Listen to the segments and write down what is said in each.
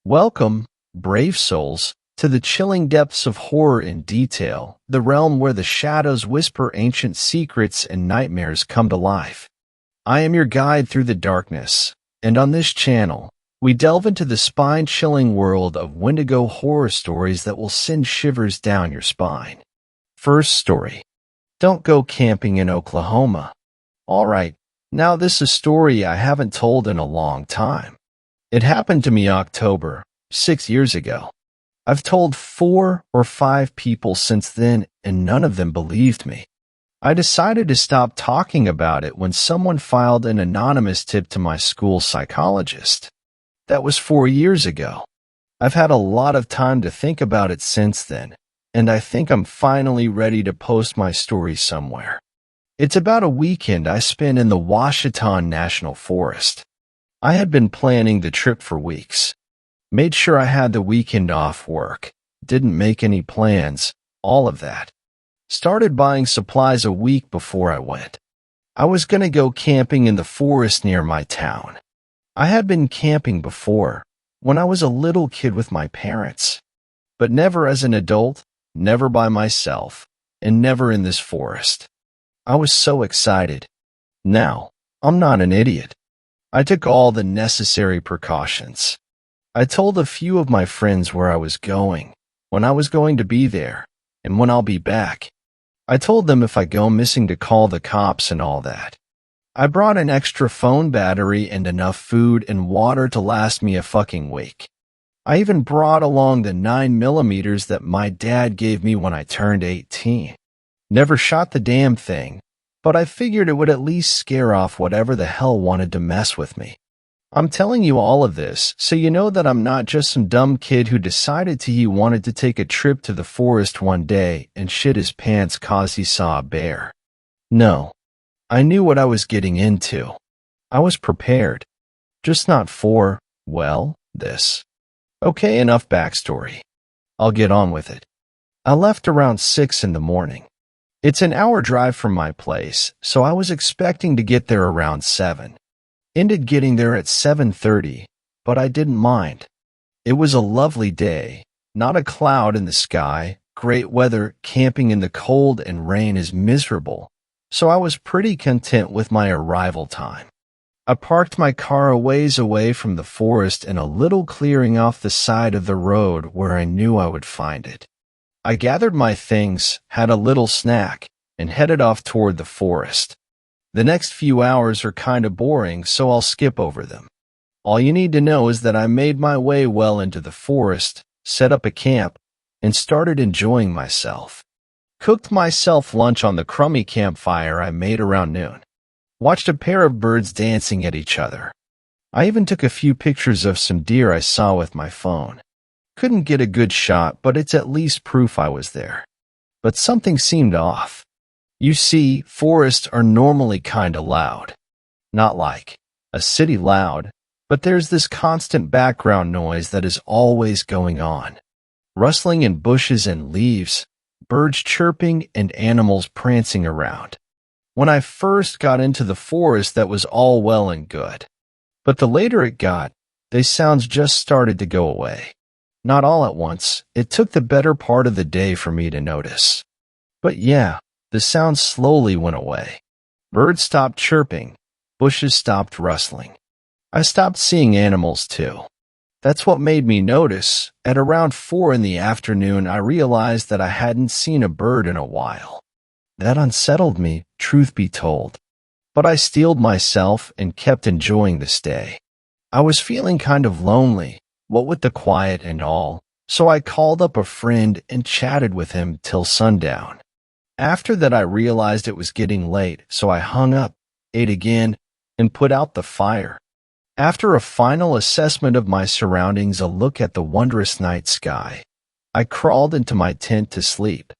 Welcome, brave souls, to the chilling depths of horror in detail, the realm where the shadows whisper ancient secrets and nightmares come to life. I am your guide through the darkness, and on this channel, we delve into the spine-chilling world of Wendigo horror stories that will send shivers down your spine. First story. Don't go camping in Oklahoma. Alright, now this is a story I haven't told in a long time. It happened to me October, 6 years ago. I've told 4 or 5 people since then, and none of them believed me. I decided to stop talking about it when someone filed an anonymous tip to my school psychologist. That was 4 years ago. I've had a lot of time to think about it since then, and I think I'm finally ready to post my story somewhere. It's about a weekend I spent in the Ouachita National Forest. I had been planning the trip for weeks. Made sure I had the weekend off work. Didn't make any plans. All of that. Started buying supplies a week before I went. I was going to go camping in the forest near my town. I had been camping before, when I was a little kid with my parents. But never as an adult, never by myself, and never in this forest. I was so excited. Now, I'm not an idiot. I took all the necessary precautions. I told a few of my friends where I was going, when I was going to be there, and when I'll be back. I told them if I go missing to call the cops and all that. I brought an extra phone battery and enough food and water to last me a fucking week. I even brought along the 9mm that my dad gave me when I turned 18. Never shot the damn thing, but I figured it would at least scare off whatever the hell wanted to mess with me. I'm telling you all of this so you know that I'm not just some dumb kid who decided he wanted to take a trip to the forest one day and shit his pants 'cause he saw a bear. No, I knew what I was getting into. I was prepared. Just not for, well, this. Okay, enough backstory. I'll get on with it. I left around 6 in the morning. It's an hour drive from my place, so I was expecting to get there around 7. Ended getting there at 7:30, but I didn't mind. It was a lovely day, not a cloud in the sky, great weather. Camping in the cold and rain is miserable, so I was pretty content with my arrival time. I parked my car a ways away from the forest in a little clearing off the side of the road where I knew I would find it. I gathered my things, had a little snack, and headed off toward the forest. The next few hours are kind of boring, so I'll skip over them. All you need to know is that I made my way well into the forest, set up a camp, and started enjoying myself. Cooked myself lunch on the crummy campfire I made around noon. Watched a pair of birds dancing at each other. I even took a few pictures of some deer I saw with my phone. Couldn't get a good shot, but it's at least proof I was there. But something seemed off. You see, forests are normally kinda loud. Not like a city loud, but there's this constant background noise that is always going on. Rustling in bushes and leaves, birds chirping, and animals prancing around. When I first got into the forest, that was all well and good. But the later it got, these sounds just started to go away. Not all at once. It took the better part of the day for me to notice. But yeah, the sound slowly went away. Birds stopped chirping. Bushes stopped rustling. I stopped seeing animals too. That's what made me notice. At around 4 in the afternoon, I realized that I hadn't seen a bird in a while. That unsettled me, truth be told. But I steeled myself and kept enjoying the stay. I was feeling kind of lonely, what with the quiet and all, so I called up a friend and chatted with him till sundown. After that I realized it was getting late, so I hung up, ate again, and put out the fire. After a final assessment of my surroundings, a look at the wondrous night sky, I crawled into my tent to sleep.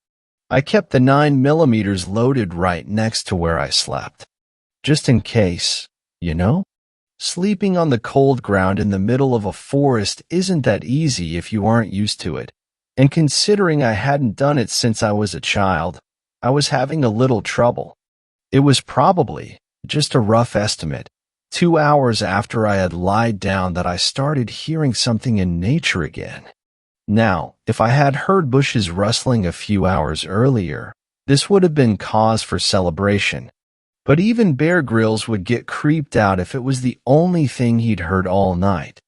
I kept the 9mm loaded right next to where I slept. Just in case, you know? Sleeping on the cold ground in the middle of a forest isn't that easy if you aren't used to it, and considering I hadn't done it since I was a child, I was having a little trouble. It was probably just a rough estimate, 2 hours after I had lied down that I started hearing something in nature again. Now, if I had heard bushes rustling a few hours earlier, this would have been cause for celebration. But even Bear Grylls would get creeped out if it was the only thing he'd heard all night.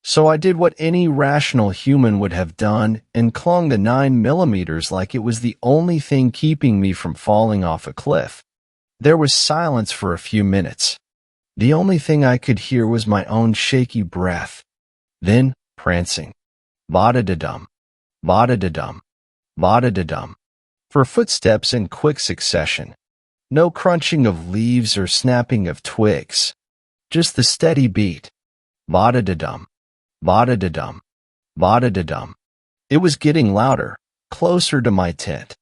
So I did what any rational human would have done and clung to 9mm like it was the only thing keeping me from falling off a cliff. There was silence for a few minutes. The only thing I could hear was my own shaky breath. Then, prancing. Ba-da-da-dum. Ba-da-da-dum. Ba-da-da-dum. For footsteps in quick succession. No crunching of leaves or snapping of twigs. Just the steady beat. Ba-da-da-dum. Ba-da-da-dum. Ba-da-da-dum. It was getting louder, closer to my tent.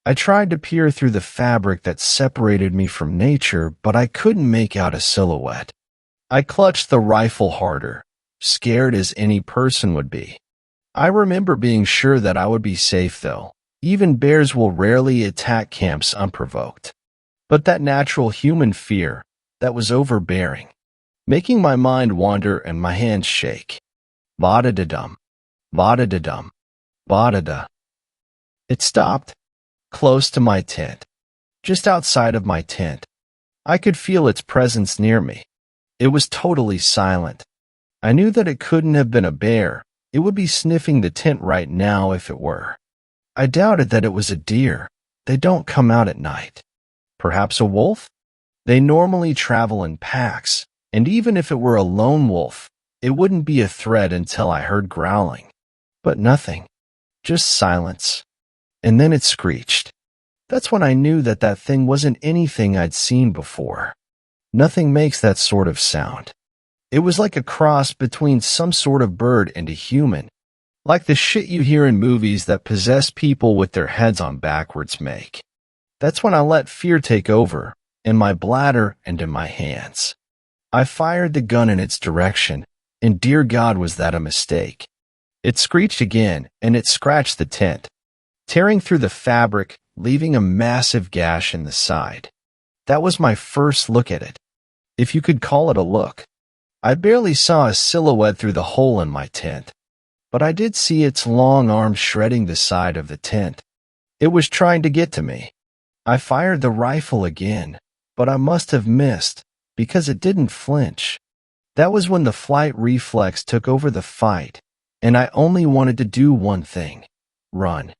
I tried to peer through the fabric that separated me from nature, but I couldn't make out a silhouette. I clutched the rifle harder, scared as any person would be. I remember being sure that I would be safe, though. Even bears will rarely attack camps unprovoked. But that natural human fear, that was overbearing, making my mind wander and my hands shake. Ba-da-da-dum. Ba-da-da-dum. Ba-da-da. It stopped. Close to my tent. Just outside of my tent. I could feel its presence near me. It was totally silent. I knew that it couldn't have been a bear. It would be sniffing the tent right now if it were. I doubted that it was a deer. They don't come out at night. Perhaps a wolf? They normally travel in packs, and even if it were a lone wolf, it wouldn't be a threat until I heard growling. But nothing. Just silence. And then it screeched. That's when I knew that that thing wasn't anything I'd seen before. Nothing makes that sort of sound. It was like a cross between some sort of bird and a human, like the shit you hear in movies that possess people with their heads on backwards make. That's when I let fear take over, in my bladder and in my hands. I fired the gun in its direction, and dear God, was that a mistake. It screeched again, and it scratched the tent, tearing through the fabric, leaving a massive gash in the side. That was my first look at it, if you could call it a look. I barely saw a silhouette through the hole in my tent, but I did see its long arms shredding the side of the tent. It was trying to get to me. I fired the rifle again, but I must have missed, because it didn't flinch. That was when the flight reflex took over the fight, and I only wanted to do one thing: run.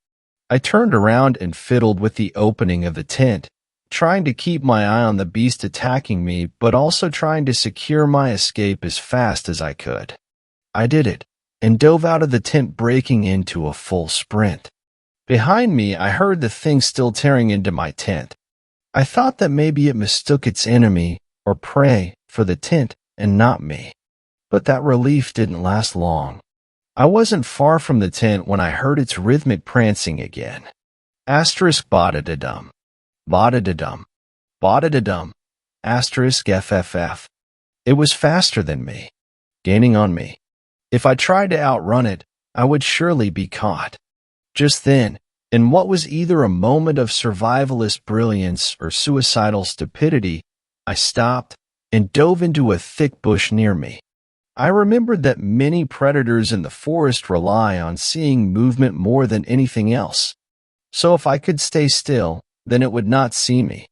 I turned around and fiddled with the opening of the tent, trying to keep my eye on the beast attacking me, but also trying to secure my escape as fast as I could. I did it, and dove out of the tent, breaking into a full sprint. Behind me, I heard the thing still tearing into my tent. I thought that maybe it mistook its enemy, or prey, for the tent and not me. But that relief didn't last long. I wasn't far from the tent when I heard its rhythmic prancing again. Asterisk ba-da-da-dum. Ba-da-da-dum. Ba-da-da-dum. Asterisk FFF. It was faster than me, gaining on me. If I tried to outrun it, I would surely be caught. Just then, in what was either a moment of survivalist brilliance or suicidal stupidity, I stopped and dove into a thick bush near me. I remembered that many predators in the forest rely on seeing movement more than anything else. So if I could stay still, then it would not see me.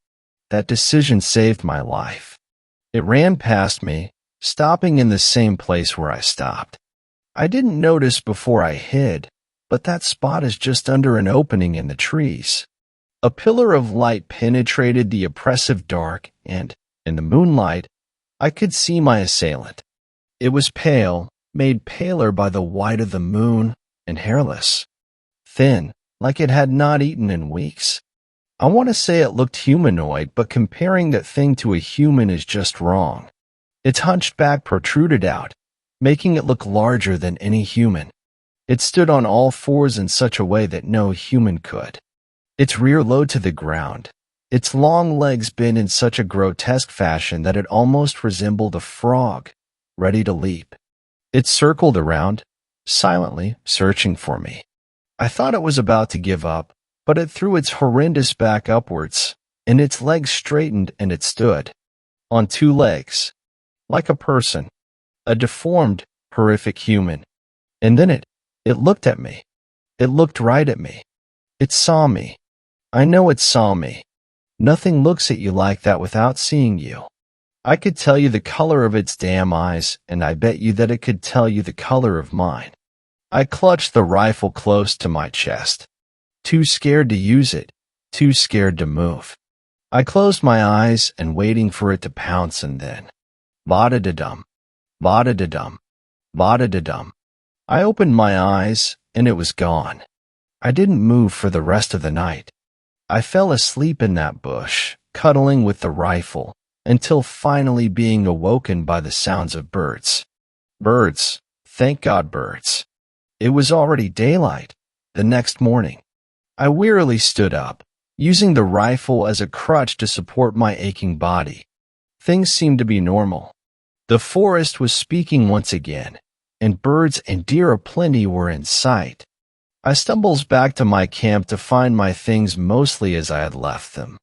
That decision saved my life. It ran past me, stopping in the same place where I stopped. I didn't notice before I hid, but that spot is just under an opening in the trees. A pillar of light penetrated the oppressive dark, and, in the moonlight, I could see my assailant. It was pale, made paler by the white of the moon, and hairless. Thin, like it had not eaten in weeks. I want to say it looked humanoid, but comparing that thing to a human is just wrong. Its hunched back protruded out, making it look larger than any human. It stood on all fours in such a way that no human could. Its rear low to the ground, its long legs bent in such a grotesque fashion that it almost resembled a frog, ready to leap. It circled around, silently searching for me. I thought it was about to give up, but it threw its horrendous back upwards, and its legs straightened and it stood. On two legs. like a person, a deformed, horrific human. And then it looked at me. It looked right at me. It saw me. I know it saw me. Nothing looks at you like that without seeing you. I could tell you the color of its damn eyes, and I bet you that it could tell you the color of mine. I clutched the rifle close to my chest. Too scared to use it, too scared to move. I closed my eyes and waiting for it to pounce, and then va-da-da-dum, va-da-da-dum, va-da-da-dum. I opened my eyes and it was gone. I didn't move for the rest of the night. I fell asleep in that bush, cuddling with the rifle, until finally being awoken by the sounds of birds. Birds, thank God, birds. It was already daylight. The next morning, I wearily stood up, using the rifle as a crutch to support my aching body. Things seemed to be normal. The forest was speaking once again, and birds and deer aplenty were in sight. I stumbles back to my camp to find my things mostly as I had left them.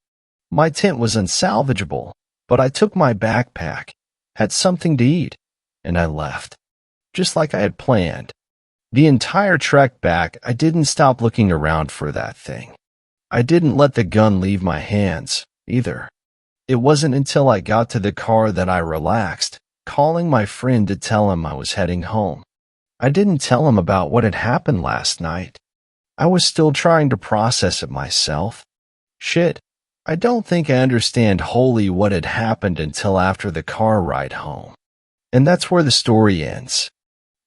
My tent was unsalvageable, but I took my backpack, had something to eat, and I left, just like I had planned. The entire trek back, I didn't stop looking around for that thing. I didn't let the gun leave my hands, either. It wasn't until I got to the car that I relaxed, calling my friend to tell him I was heading home. I didn't tell him about what had happened last night. I was still trying to process it myself. Shit, I don't think I understand wholly what had happened until after the car ride home. And that's where the story ends.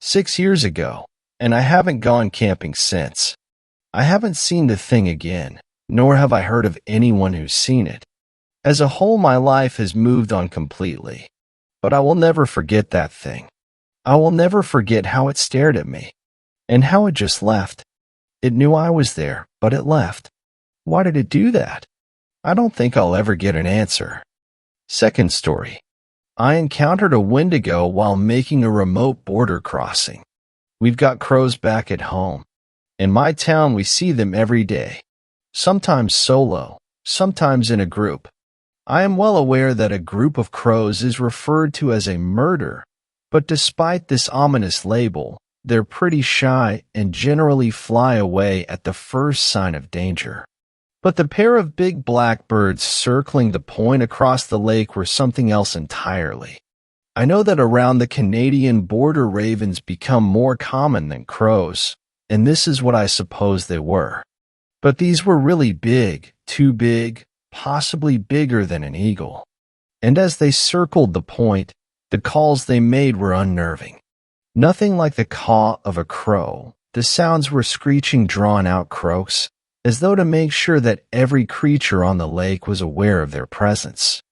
6 years ago, and I haven't gone camping since. I haven't seen the thing again, nor have I heard of anyone who's seen it. As a whole, my life has moved on completely. But I will never forget that thing. I will never forget how it stared at me, and how it just left. It knew I was there, but it left. Why did it do that? I don't think I'll ever get an answer. Second story. I encountered a Wendigo while making a remote border crossing. We've got crows back at home. In my town, we see them every day. Sometimes solo, sometimes in a group. I am well aware that a group of crows is referred to as a murder, but despite this ominous label, they're pretty shy and generally fly away at the first sign of danger. But the pair of big black birds circling the point across the lake were something else entirely. I know that around the Canadian border ravens become more common than crows, and this is what I suppose they were. But these were really big, too big, possibly bigger than an eagle. And as they circled the point, the calls they made were unnerving. Nothing like the caw of a crow. The sounds were screeching, drawn-out croaks, as though to make sure that every creature on the lake was aware of their presence.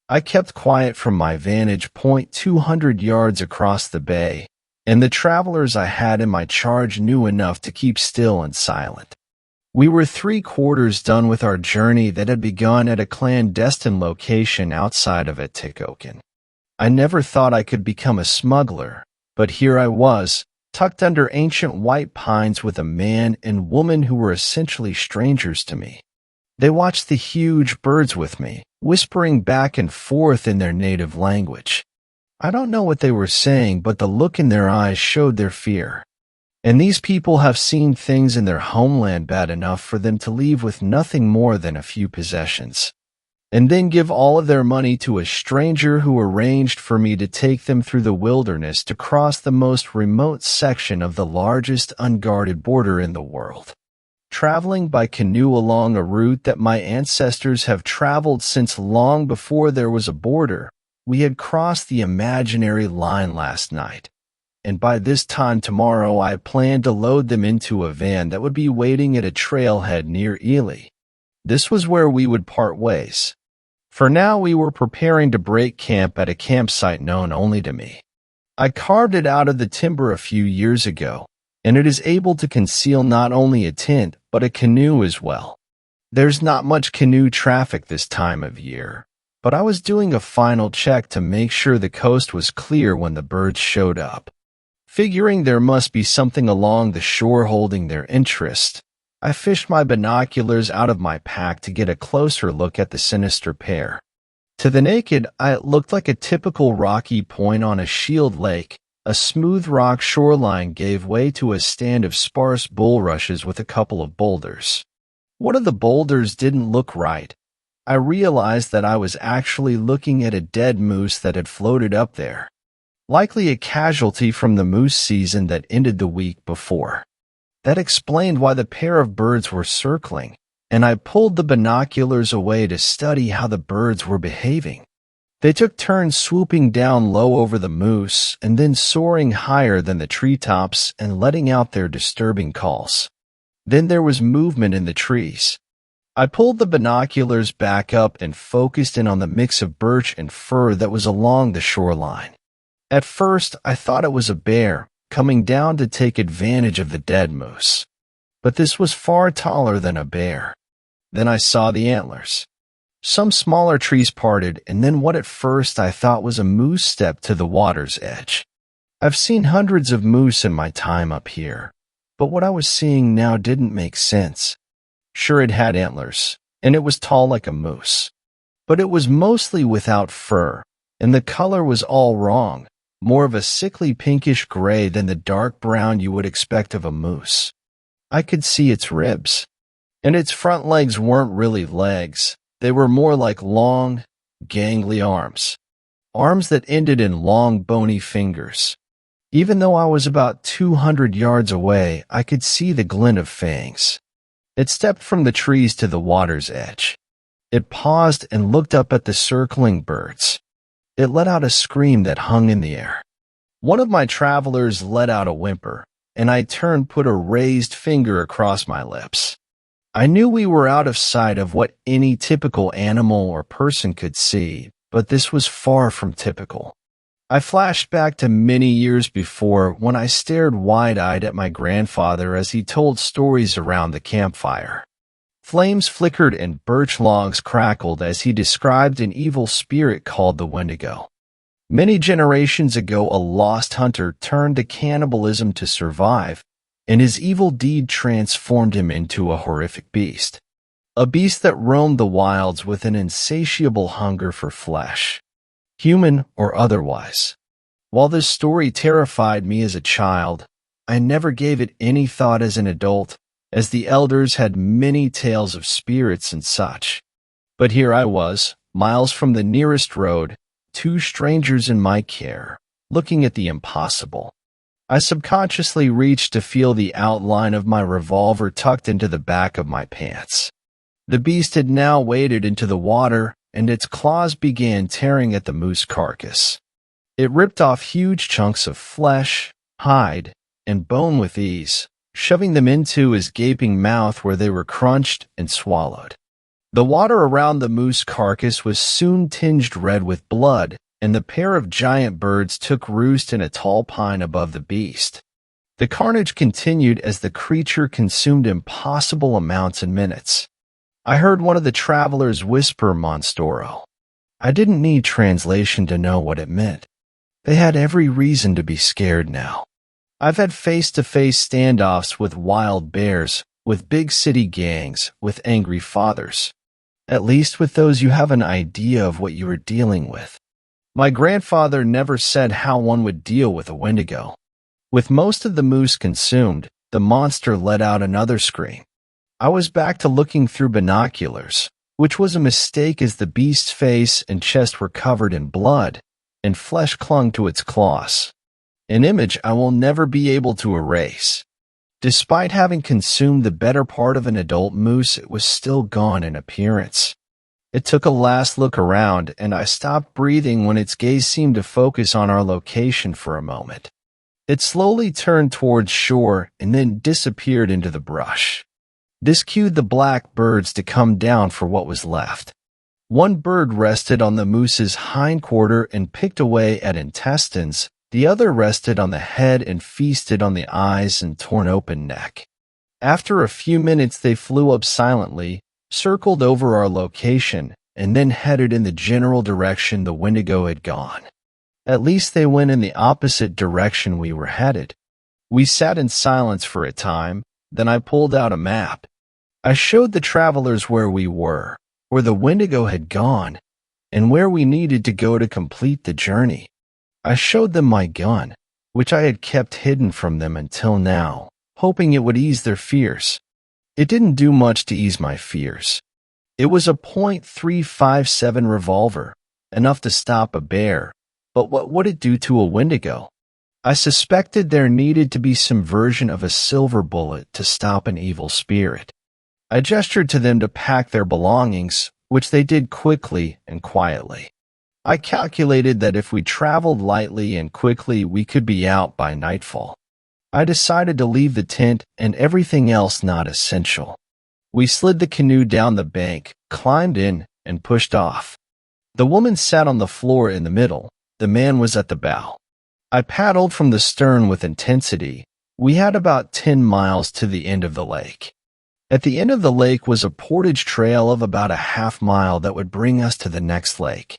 I kept quiet from my vantage point 200 yards across the bay, and the travelers I had in my charge knew enough to keep still and silent. We were 3/4 done with our journey that had begun at a clandestine location outside of Atikokan. I never thought I could become a smuggler, but here I was, tucked under ancient white pines with a man and woman who were essentially strangers to me. They watched the huge birds with me, whispering back and forth in their native language. I don't know what they were saying, but the look in their eyes showed their fear. And these people have seen things in their homeland bad enough for them to leave with nothing more than a few possessions, and then give all of their money to a stranger who arranged for me to take them through the wilderness to cross the most remote section of the largest unguarded border in the world. Traveling by canoe along a route that my ancestors have traveled since long before there was a border, we had crossed the imaginary line last night. And by this time tomorrow I planned to load them into a van that would be waiting at a trailhead near Ely. This was where we would part ways. For now we were preparing to break camp at a campsite known only to me. I carved it out of the timber a few years ago, and it is able to conceal not only a tent, but a canoe as well. There's not much canoe traffic this time of year, but I was doing a final check to make sure the coast was clear when the birds showed up. Figuring there must be something along the shore holding their interest, I fished my binoculars out of my pack to get a closer look at the sinister pair. To the naked eye, it looked like a typical rocky point on a shield lake. A smooth rock shoreline gave way to a stand of sparse bulrushes with a couple of boulders. One of the boulders didn't look right. I realized that I was actually looking at a dead moose that had floated up there, likely a casualty from the moose season that ended the week before. That explained why the pair of birds were circling, and I pulled the binoculars away to study how the birds were behaving. They took turns swooping down low over the moose and then soaring higher than the treetops and letting out their disturbing calls. Then there was movement in the trees. I pulled the binoculars back up and focused in on the mix of birch and fir that was along the shoreline. At first, I thought it was a bear coming down to take advantage of the dead moose. But this was far taller than a bear. Then I saw the antlers. Some smaller trees parted, and then what at first I thought was a moose stepped to the water's edge. I've seen hundreds of moose in my time up here, but what I was seeing now didn't make sense. Sure, it had antlers, and it was tall like a moose. But it was mostly without fur, and the color was all wrong, more of a sickly pinkish gray than the dark brown you would expect of a moose. I could see its ribs, and its front legs weren't really legs. They were more like long, gangly arms. Arms that ended in long, bony fingers. Even though I was about 200 yards away, I could see the glint of fangs. It stepped from the trees to the water's edge. It paused and looked up at the circling birds. It let out a scream that hung in the air. One of my travelers let out a whimper, and I turned, put a raised finger across my lips. I knew we were out of sight of what any typical animal or person could see, but this was far from typical. I flashed back to many years before when I stared wide-eyed at my grandfather as he told stories around the campfire. Flames flickered and birch logs crackled as he described an evil spirit called the Wendigo. Many generations ago, a lost hunter turned to cannibalism to survive, and his evil deed transformed him into a horrific beast. A beast that roamed the wilds with an insatiable hunger for flesh, human or otherwise. While this story terrified me as a child, I never gave it any thought as an adult, as the elders had many tales of spirits and such. But here I was, miles from the nearest road, two strangers in my care, looking at the impossible. I subconsciously reached to feel the outline of my revolver tucked into the back of my pants. The beast had now waded into the water, and its claws began tearing at the moose carcass. It ripped off huge chunks of flesh, hide, and bone with ease, shoving them into his gaping mouth where they were crunched and swallowed. The water around the moose carcass was soon tinged red with blood, and the pair of giant birds took roost in a tall pine above the beast. The carnage continued as the creature consumed impossible amounts in minutes. I heard one of the travelers whisper Monstoro. I didn't need translation to know what it meant. They had every reason to be scared now. I've had face-to-face standoffs with wild bears, with big city gangs, with angry fathers. At least with those you have an idea of what you are dealing with. My grandfather never said how one would deal with a Wendigo. With most of the moose consumed, the monster let out another scream. I was back to looking through binoculars, which was a mistake as the beast's face and chest were covered in blood, and flesh clung to its claws. An image I will never be able to erase. Despite having consumed the better part of an adult moose, it was still gone in appearance. It took a last look around, and I stopped breathing when its gaze seemed to focus on our location for a moment. It slowly turned towards shore and then disappeared into the brush. This cued the black birds to come down for what was left. One bird rested on the moose's hindquarter and picked away at intestines. The other rested on the head and feasted on the eyes and torn open neck. After a few minutes, they flew up silently, circled over our location, and then headed in the general direction the Wendigo had gone. At least they went in the opposite direction we were headed. We sat in silence for a time, then I pulled out a map. I showed the travelers where we were, where the Wendigo had gone, and where we needed to go to complete the journey. I showed them my gun, which I had kept hidden from them until now, hoping it would ease their fears. It didn't do much to ease my fears. It was a .357 revolver, enough to stop a bear, but what would it do to a Wendigo? I suspected there needed to be some version of a silver bullet to stop an evil spirit. I gestured to them to pack their belongings, which they did quickly and quietly. I calculated that if we traveled lightly and quickly, we could be out by nightfall. I decided to leave the tent and everything else not essential. We slid the canoe down the bank, climbed in, and pushed off. The woman sat on the floor in the middle. The man was at the bow. I paddled from the stern with intensity. We had about 10 miles to the end of the lake. At the end of the lake was a portage trail of about a half-mile that would bring us to the next lake.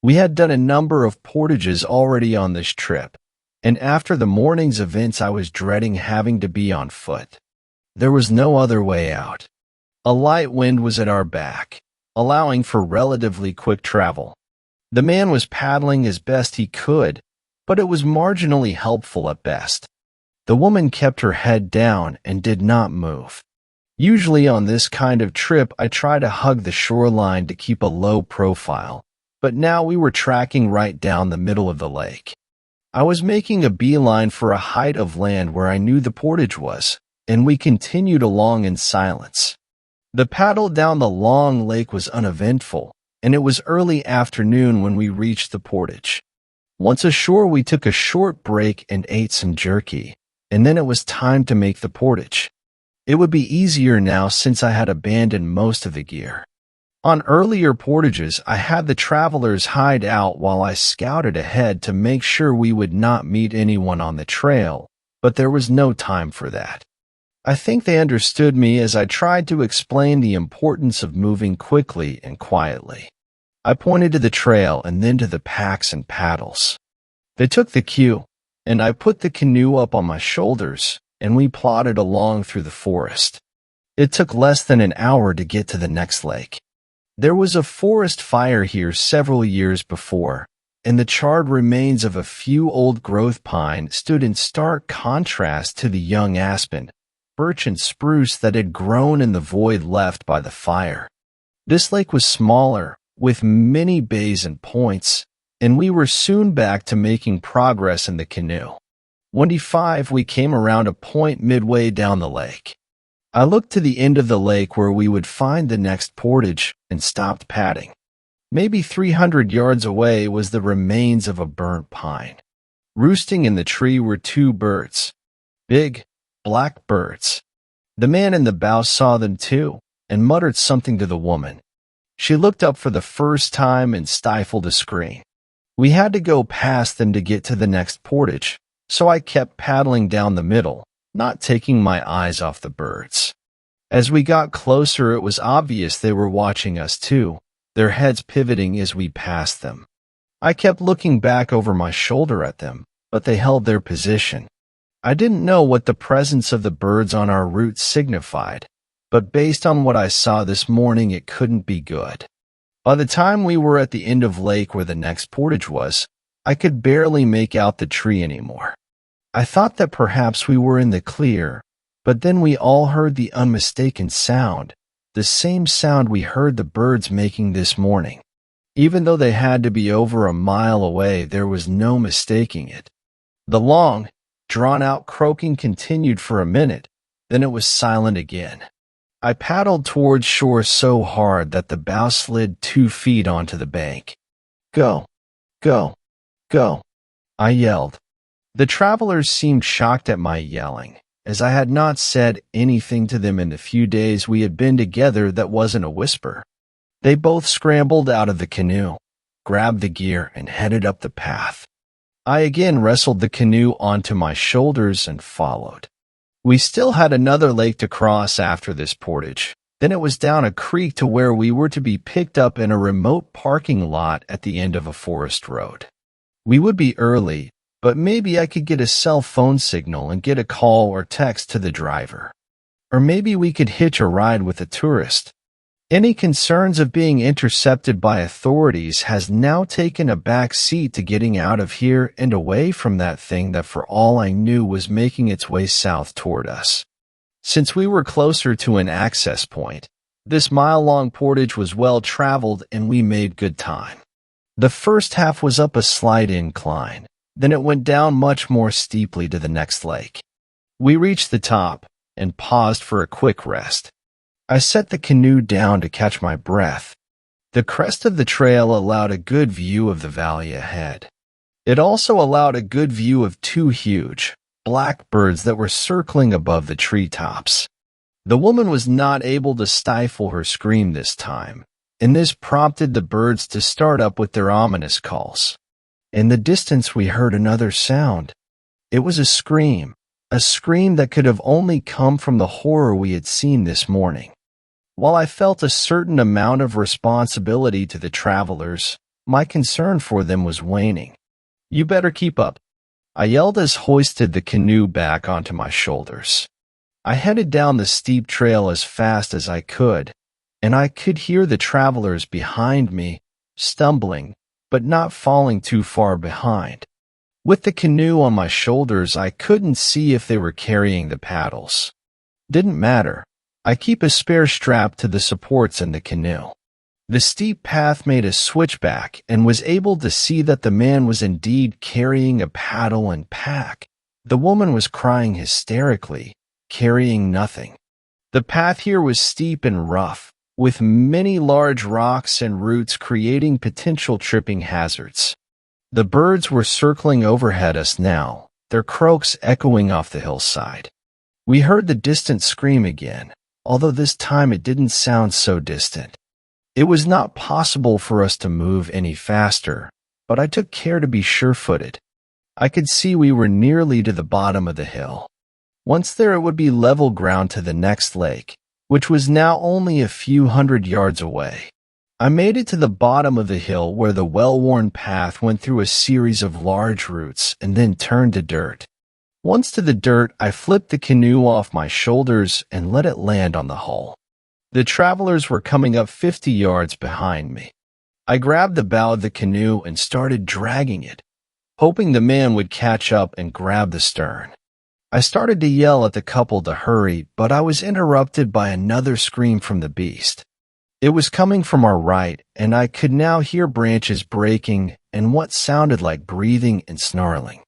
We had done a number of portages already on this trip, and after the morning's events I was dreading having to be on foot. There was no other way out. A light wind was at our back, allowing for relatively quick travel. The man was paddling as best he could, but it was marginally helpful at best. The woman kept her head down and did not move. Usually on this kind of trip I try to hug the shoreline to keep a low profile, but now we were tracking right down the middle of the lake. I was making a beeline for a height of land where I knew the portage was, and we continued along in silence. The paddle down the long lake was uneventful, and it was early afternoon when we reached the portage. Once ashore, we took a short break and ate some jerky, and then it was time to make the portage. It would be easier now since I had abandoned most of the gear. On earlier portages, I had the travelers hide out while I scouted ahead to make sure we would not meet anyone on the trail, but there was no time for that. I think they understood me as I tried to explain the importance of moving quickly and quietly. I pointed to the trail and then to the packs and paddles. They took the cue, and I put the canoe up on my shoulders, and we plodded along through the forest. It took less than an hour to get to the next lake. There was a forest fire here several years before, and the charred remains of a few old-growth pine stood in stark contrast to the young aspen, birch and spruce that had grown in the void left by the fire. This lake was smaller, with many bays and points, and we were soon back to making progress in the canoe. 25, we came around a point midway down the lake. I looked to the end of the lake where we would find the next portage and stopped padding. Maybe 300 yards away was the remains of a burnt pine. Roosting in the tree were two birds. Big, black birds. The man in the bow saw them too, and muttered something to the woman. She looked up for the first time and stifled a scream. We had to go past them to get to the next portage, so I kept paddling down the middle, not taking my eyes off the birds. As we got closer, it was obvious they were watching us too, their heads pivoting as we passed them. I kept looking back over my shoulder at them, but they held their position. I didn't know what the presence of the birds on our route signified, but based on what I saw this morning, it couldn't be good. By the time we were at the end of lake where the next portage was, I could barely make out the tree anymore. I thought that perhaps we were in the clear, but then we all heard the unmistakable sound, the same sound we heard the birds making this morning. Even though they had to be over a mile away, there was no mistaking it. The long, drawn-out croaking continued for a minute, then it was silent again. I paddled towards shore so hard that the bow slid 2 feet onto the bank. Go, go, go, I yelled. The travelers seemed shocked at my yelling, as I had not said anything to them in the few days we had been together that wasn't a whisper. They both scrambled out of the canoe, grabbed the gear, and headed up the path. I again wrestled the canoe onto my shoulders and followed. We still had another lake to cross after this portage. Then it was down a creek to where we were to be picked up in a remote parking lot at the end of a forest road. We would be early, but maybe I could get a cell phone signal and get a call or text to the driver. Or maybe we could hitch a ride with a tourist. Any concerns of being intercepted by authorities has now taken a back seat to getting out of here and away from that thing that for all I knew was making its way south toward us. Since we were closer to an access point, this mile-long portage was well traveled and we made good time. The first half was up a slight incline, then it went down much more steeply to the next lake. We reached the top and paused for a quick rest. I set the canoe down to catch my breath. The crest of the trail allowed a good view of the valley ahead. It also allowed a good view of two huge, black birds that were circling above the treetops. The woman was not able to stifle her scream this time, and this prompted the birds to start up with their ominous calls. In the distance we heard another sound. It was a scream that could have only come from the horror we had seen this morning. While I felt a certain amount of responsibility to the travelers, my concern for them was waning. "You better keep up," I yelled as hoisted the canoe back onto my shoulders. I headed down the steep trail as fast as I could, and I could hear the travelers behind me, stumbling, but not falling too far behind. With the canoe on my shoulders, I couldn't see if they were carrying the paddles. Didn't matter. I keep a spare strap to the supports in the canoe. The steep path made a switchback and was able to see that the man was indeed carrying a paddle and pack. The woman was crying hysterically, carrying nothing. The path here was steep and rough, with many large rocks and roots creating potential tripping hazards. The birds were circling overhead us now, their croaks echoing off the hillside. We heard the distant scream again, although this time it didn't sound so distant. It was not possible for us to move any faster, but I took care to be sure-footed. I could see we were nearly to the bottom of the hill. Once there, it would be level ground to the next lake, which was now only a few hundred yards away. I made it to the bottom of the hill where the well-worn path went through a series of large roots and then turned to dirt. Once to the dirt, I flipped the canoe off my shoulders and let it land on the hull. The travelers were coming up 50 yards behind me. I grabbed the bow of the canoe and started dragging it, hoping the man would catch up and grab the stern. I started to yell at the couple to hurry, but I was interrupted by another scream from the beast. It was coming from our right, and I could now hear branches breaking and what sounded like breathing and snarling.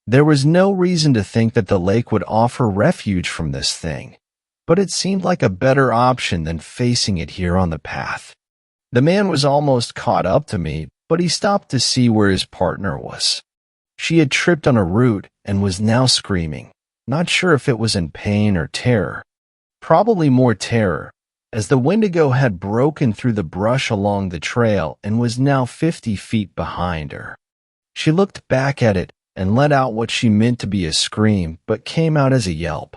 There was no reason to think that the lake would offer refuge from this thing, but it seemed like a better option than facing it here on the path. The man was almost caught up to me, but he stopped to see where his partner was. She had tripped on a root and was now screaming, not sure if it was in pain or terror. Probably more terror, as the Wendigo had broken through the brush along the trail and was now 50 feet behind her. She looked back at it and let out what she meant to be a scream, but came out as a yelp.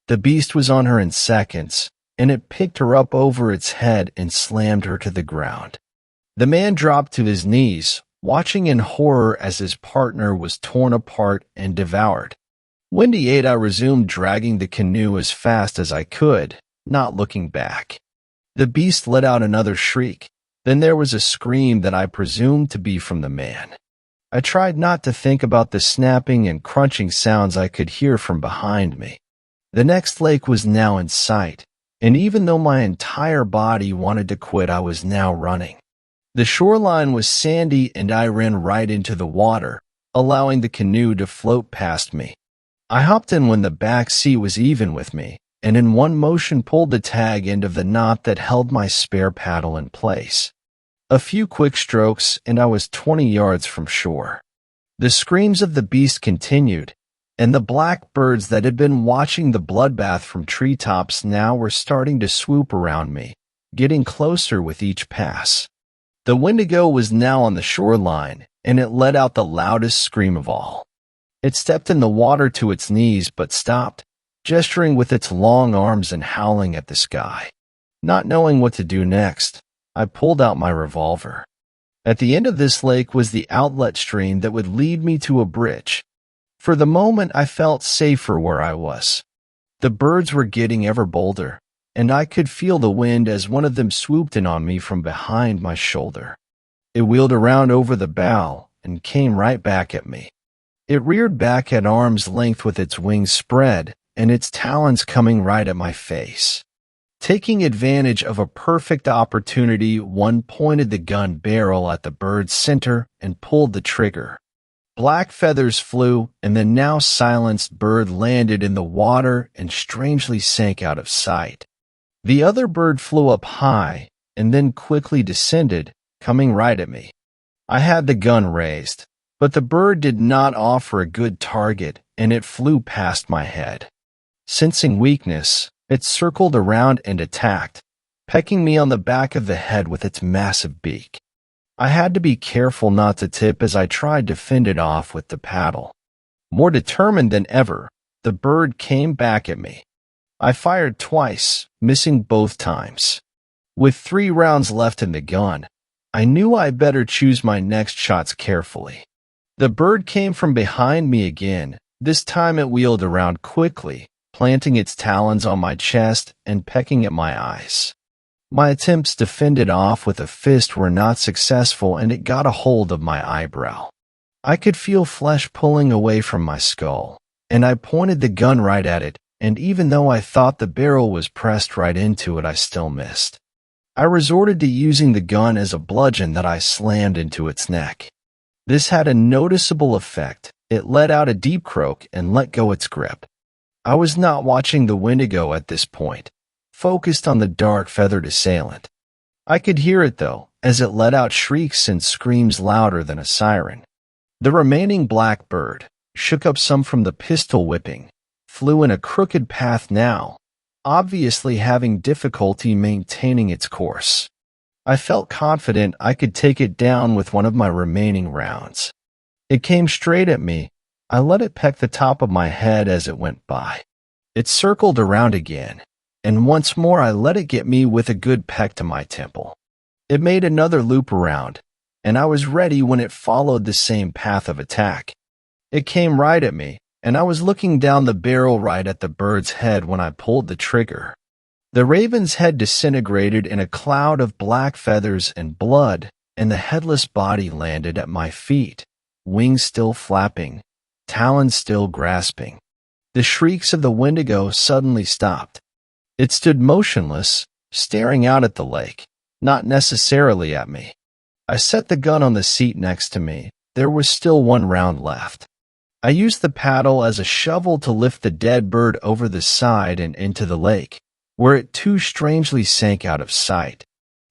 The beast was on her in seconds, and it picked her up over its head and slammed her to the ground. The man dropped to his knees, watching in horror as his partner was torn apart and devoured. Wendy I resumed dragging the canoe as fast as I could, not looking back. The beast let out another shriek. Then there was a scream that I presumed to be from the man. I tried not to think about the snapping and crunching sounds I could hear from behind me. The next lake was now in sight, and even though my entire body wanted to quit, I was now running. The shoreline was sandy and I ran right into the water, allowing the canoe to float past me. I hopped in when the back seat was even with me, and in one motion pulled the tag end of the knot that held my spare paddle in place. A few quick strokes, and I was 20 yards from shore. The screams of the beast continued, and the black birds that had been watching the bloodbath from treetops now were starting to swoop around me, getting closer with each pass. The Wendigo was now on the shoreline, and it let out the loudest scream of all. It stepped in the water to its knees but stopped, gesturing with its long arms and howling at the sky. Not knowing what to do next, I pulled out my revolver. At the end of this lake was the outlet stream that would lead me to a bridge. For the moment, I felt safer where I was. The birds were getting ever bolder, and I could feel the wind as one of them swooped in on me from behind my shoulder. It wheeled around over the bow and came right back at me. It reared back at arm's length with its wings spread and its talons coming right at my face. Taking advantage of a perfect opportunity, one pointed the gun barrel at the bird's center and pulled the trigger. Black feathers flew, and the now silenced bird landed in the water and strangely sank out of sight. The other bird flew up high and then quickly descended, coming right at me. I had the gun raised, but the bird did not offer a good target, and it flew past my head. Sensing weakness, it circled around and attacked, pecking me on the back of the head with its massive beak. I had to be careful not to tip as I tried to fend it off with the paddle. More determined than ever, the bird came back at me. I fired twice, missing both times. With 3 rounds left in the gun, I knew I better choose my next shots carefully. The bird came from behind me again. This time it wheeled around quickly, planting its talons on my chest and pecking at my eyes. My attempts to fend it off with a fist were not successful, and it got a hold of my eyebrow. I could feel flesh pulling away from my skull, and I pointed the gun right at it, and even though I thought the barrel was pressed right into it, I still missed. I resorted to using the gun as a bludgeon that I slammed into its neck. This had a noticeable effect. It let out a deep croak and let go its grip. I was not watching the Wendigo at this point, focused on the dark feathered assailant. I could hear it, though, as it let out shrieks and screams louder than a siren. The remaining black bird shook up some from the pistol whipping, flew in a crooked path now, obviously having difficulty maintaining its course. I felt confident I could take it down with one of my remaining rounds. It came straight at me. I let it peck the top of my head as it went by. It circled around again, and once more I let it get me with a good peck to my temple. It made another loop around, and I was ready when it followed the same path of attack. It came right at me, and I was looking down the barrel right at the bird's head when I pulled the trigger. The raven's head disintegrated in a cloud of black feathers and blood, and the headless body landed at my feet, wings still flapping, talons still grasping. The shrieks of the Wendigo suddenly stopped. It stood motionless, staring out at the lake, not necessarily at me. I set the gun on the seat next to me. There was still 1 round left. I used the paddle as a shovel to lift the dead bird over the side and into the lake, where it too strangely sank out of sight.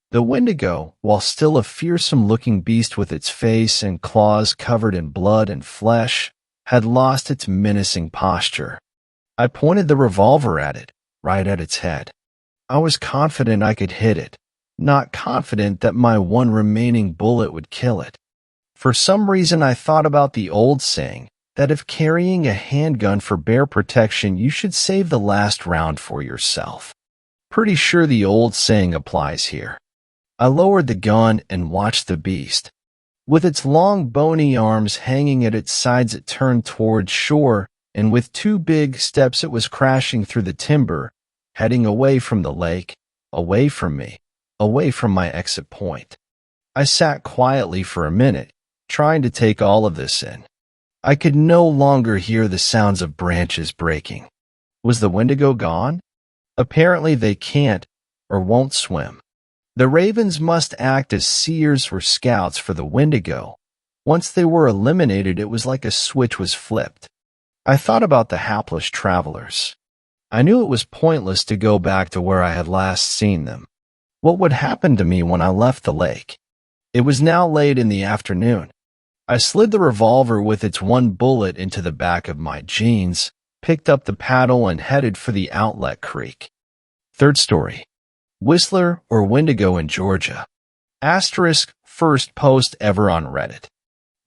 The Wendigo, while still a fearsome-looking beast with its face and claws covered in blood and flesh, had lost its menacing posture. I pointed the revolver at it, right at its head. I was confident I could hit it, not confident that my 1 remaining bullet would kill it. For some reason I thought about the old saying that if carrying a handgun for bear protection, you should save the last round for yourself. Pretty sure the old saying applies here. I lowered the gun and watched the beast. With its long bony arms hanging at its sides, it turned towards shore, and with 2 big steps it was crashing through the timber, heading away from the lake, away from me, away from my exit point. I sat quietly for a minute, trying to take all of this in. I could no longer hear the sounds of branches breaking. Was the Wendigo gone? Apparently they can't or won't swim. The ravens must act as seers or scouts for the Wendigo. Once they were eliminated, it was like a switch was flipped. I thought about the hapless travelers. I knew it was pointless to go back to where I had last seen them. What would happen to me when I left the lake? It was now late in the afternoon. I slid the revolver with its 1 bullet into the back of my jeans, picked up the paddle, and headed for the outlet creek. 3rd story. Whistler or Wendigo in Georgia. Asterisk, first post ever on Reddit.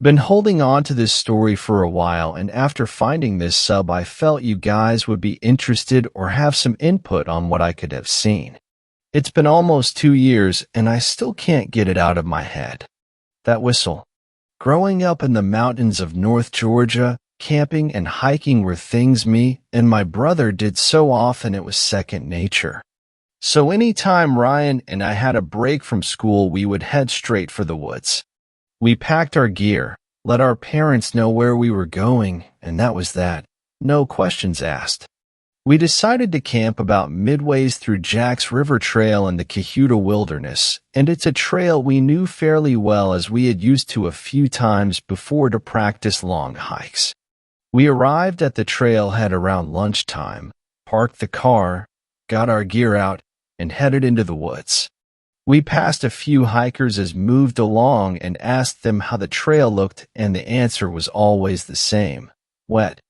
Been holding on to this story for a while, and after finding this sub, I felt you guys would be interested or have some input on what I could have seen. It's been almost 2 years, and I still can't get it out of my head. That whistle. Growing up in the mountains of North Georgia, camping and hiking were things me and my brother did so often it was second nature. So anytime Ryan and I had a break from school, we would head straight for the woods. We packed our gear, let our parents know where we were going, and that was that. No questions asked. We decided to camp about midways through Jack's River Trail in the Cayuga Wilderness, and it's a trail we knew fairly well as we had used to a few times before to practice long hikes. We arrived at the trailhead around lunchtime, parked the car, got our gear out, and headed into the woods. We passed a few hikers as moved along and asked them how the trail looked, and the answer was always the same: wet.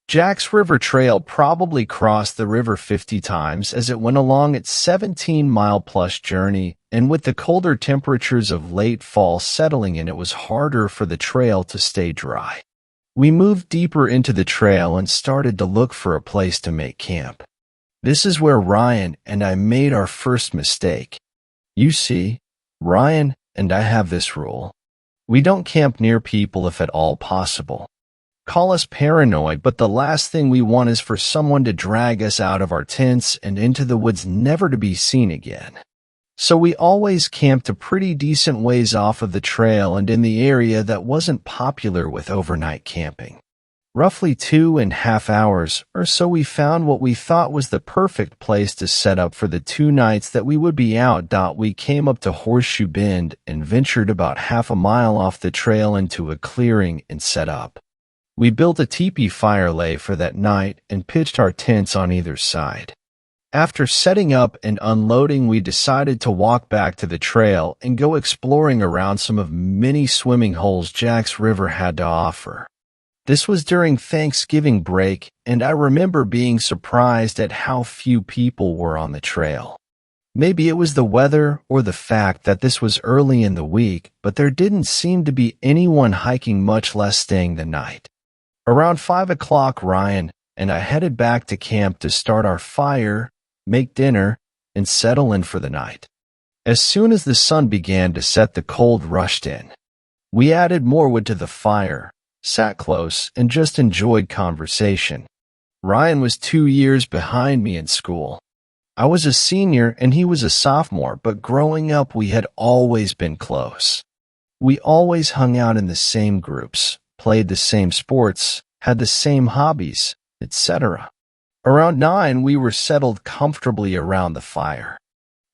Jack's River Trail probably crossed the river 50 times as it went along its 17-mile-plus journey, and with the colder temperatures of late fall settling in, it was harder for the trail to stay dry. We moved deeper into the trail and started to look for a place to make camp. This is where Ryan and I made our first mistake. You see, Ryan and I have this rule. We don't camp near people if at all possible. Call us paranoid, but the last thing we want is for someone to drag us out of our tents and into the woods never to be seen again. So we always camped a pretty decent ways off of the trail and in the area that wasn't popular with overnight camping. Roughly 2.5 hours or so, we found what we thought was the perfect place to set up for the 2 nights that we would be out. We came up to Horseshoe Bend and ventured about half a mile off the trail into a clearing and set up. We built a teepee fire lay for that night and pitched our tents on either side. After setting up and unloading, we decided to walk back to the trail and go exploring around some of many swimming holes Jack's River had to offer. This was during Thanksgiving break, and I remember being surprised at how few people were on the trail. Maybe it was the weather or the fact that this was early in the week, but there didn't seem to be anyone hiking, much less staying the night. Around 5 o'clock, Ryan and I headed back to camp to start our fire, make dinner, and settle in for the night. As soon as the sun began to set, the cold rushed in. We added more wood to the fire, sat close, and just enjoyed conversation. Ryan was 2 years behind me in school. I was a senior and he was a sophomore, but growing up we had always been close. We always hung out in the same groups, played the same sports, had the same hobbies, etc. Around 9, we were settled comfortably around the fire.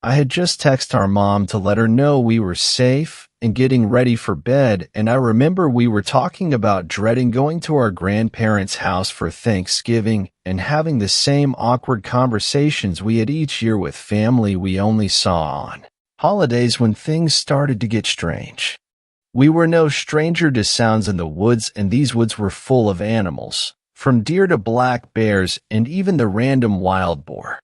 I had just texted our mom to let her know we were safe and getting ready for bed, and I remember we were talking about dreading going to our grandparents' house for Thanksgiving and having the same awkward conversations we had each year with family we only saw on holidays when things started to get strange. We were no stranger to sounds in the woods, and these woods were full of animals, from deer to black bears and even the random wild boar.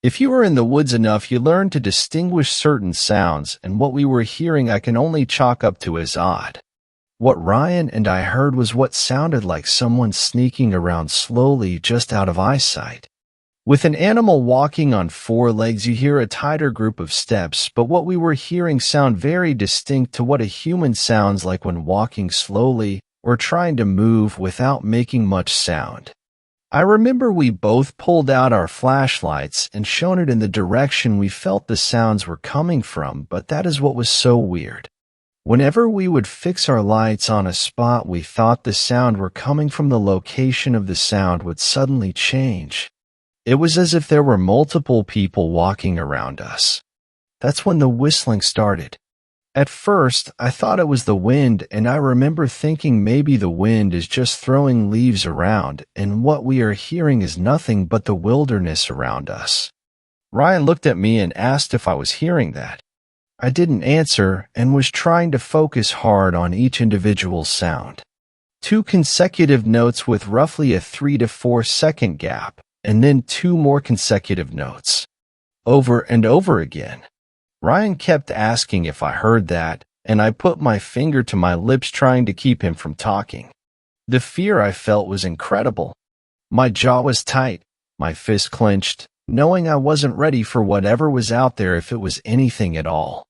If you were in the woods enough, you learned to distinguish certain sounds, and what we were hearing I can only chalk up to as odd. What Ryan and I heard was what sounded like someone sneaking around slowly just out of eyesight. With an animal walking on 4 legs, you hear a tighter group of steps, but what we were hearing sound very distinct to what a human sounds like when walking slowly or trying to move without making much sound. I remember we both pulled out our flashlights and shone it in the direction we felt the sounds were coming from, but that is what was so weird. Whenever we would fix our lights on a spot we thought the sound were coming from, the location of the sound would suddenly change. It was as if there were multiple people walking around us. That's when the whistling started. At first, I thought it was the wind, and I remember thinking maybe the wind is just throwing leaves around, and what we are hearing is nothing but the wilderness around us. Ryan looked at me and asked if I was hearing that. I didn't answer and was trying to focus hard on each individual sound. 2 consecutive notes with roughly a 3 to 4 second gap, and then 2 more consecutive notes. Over and over again. Ryan kept asking if I heard that, and I put my finger to my lips trying to keep him from talking. The fear I felt was incredible. My jaw was tight, my fist clenched, knowing I wasn't ready for whatever was out there, if it was anything at all.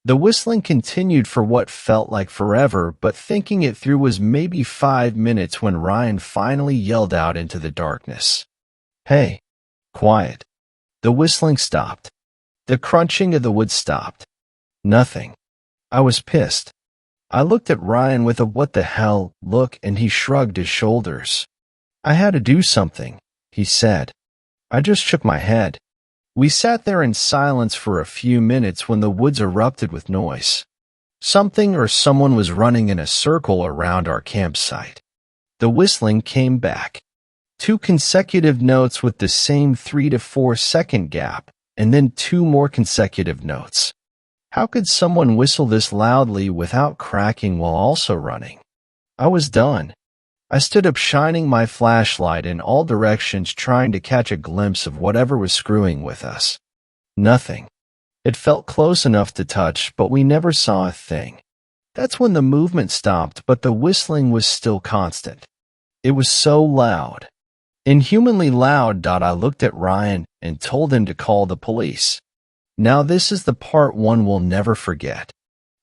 The whistling continued for what felt like forever, but thinking it through was maybe 5 minutes when Ryan finally yelled out into the darkness, "Hey, quiet." The whistling stopped. The crunching of the wood stopped. Nothing. I was pissed. I looked at Ryan with a what the hell look and he shrugged his shoulders. I had to do something, he said. I just shook my head. We sat there in silence for a few minutes when the woods erupted with noise. Something or someone was running in a circle around our campsite. The whistling came back. 2 consecutive notes with the same 3 to 4 second gap, and then 2 more consecutive notes. How could someone whistle this loudly without cracking while also running? I was done. I stood up shining my flashlight in all directions trying to catch a glimpse of whatever was screwing with us. Nothing. It felt close enough to touch, but we never saw a thing. That's when the movement stopped, but the whistling was still constant. It was so loud. Inhumanly loud. I looked at Ryan and told him to call the police. Now this is the part one we'll never forget.